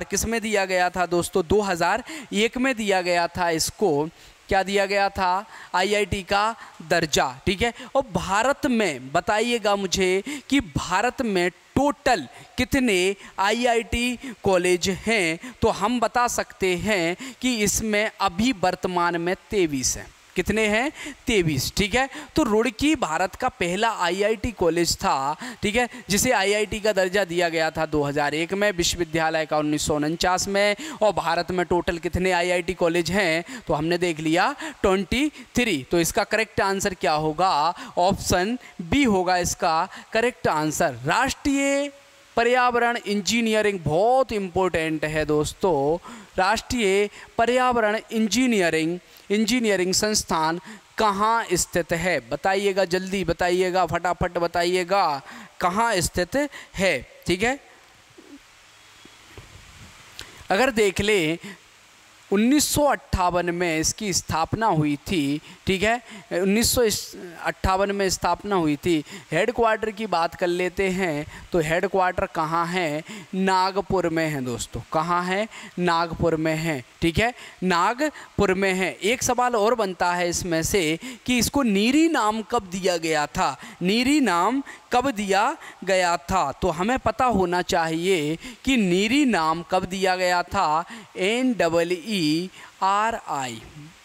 किस में दिया गया था दोस्तों, 2001 में दिया गया था। इसको क्या दिया गया था, आईआईटी का दर्जा, ठीक है। और भारत में बताइएगा मुझे कि भारत में टोटल कितने आईआईटी कॉलेज हैं। तो हम बता सकते हैं कि इसमें अभी वर्तमान में 23 हैं। कितने हैं, 23, ठीक है। तो रुड़की भारत का पहला आईआईटी कॉलेज था, ठीक है, जिसे आईआईटी का दर्जा दिया गया था 2001 में, विश्वविद्यालय का 1949 में। और भारत में टोटल कितने आईआईटी कॉलेज हैं, तो हमने देख लिया 23। तो इसका करेक्ट आंसर क्या होगा, ऑप्शन बी होगा इसका करेक्ट आंसर। राष्ट्रीय पर्यावरण इंजीनियरिंग बहुत इम्पोर्टेंट है दोस्तों। राष्ट्रीय पर्यावरण इंजीनियरिंग संस्थान कहाँ स्थित है, बताइएगा, जल्दी बताइएगा, फटाफट बताइएगा कहाँ स्थित है, ठीक है। अगर देख लें 1958 में इसकी स्थापना हुई थी, ठीक है। 1958 में स्थापना हुई थी। हेडक्वार्टर की बात कर लेते हैं तो हेडक्वार्टर कहाँ है, नागपुर में है दोस्तों। कहाँ है, नागपुर में है, ठीक है, नागपुर में है। एक सवाल और बनता है इसमें से कि इसको नीरी नाम कब दिया गया था, नीरी नाम कब दिया गया था। तो हमें पता होना चाहिए कि नीरी नाम कब दिया गया था, NEERI,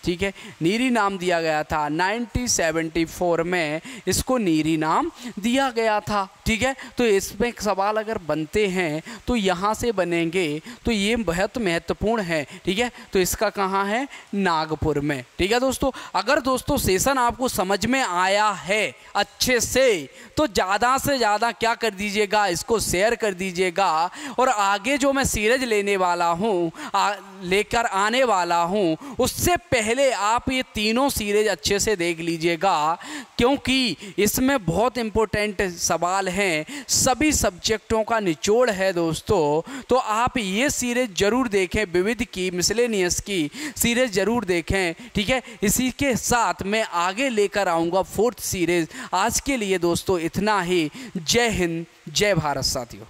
ठीक है, नीरी नाम दिया गया था। 1974 में इसको नीरी नाम दिया गया था। ठीक है, तो इसमें सवाल अगर बनते हैं तो यहाँ से बनेंगे, तो ये बहुत महत्वपूर्ण है। ठीक है, तो इसका कहाँ है, नागपुर में। ठीक है दोस्तों, अगर दोस्तों सेशन आपको समझ में आया है अच्छे से तो ज़्यादा से ज़्यादा क्या कर दीजिएगा, इसको शेयर कर दीजिएगा। और आगे जो मैं सीरीज लेने वाला हूँ, लेकर आने वाला हूँ, उससे पहले आप ये तीनों सीरीज अच्छे से देख लीजिएगा, क्योंकि इसमें बहुत इम्पोर्टेंट सवाल हैं, सभी सब्जेक्टों का निचोड़ है दोस्तों। तो आप ये सीरीज जरूर देखें, विविध की, मिसलेनियस की सीरीज जरूर देखें। ठीक है, इसी के साथ मैं आगे लेकर आऊँगा 4th सीरीज। आज के लिए दोस्तों इतना ही। जय हिंद, जय भारत साथियों।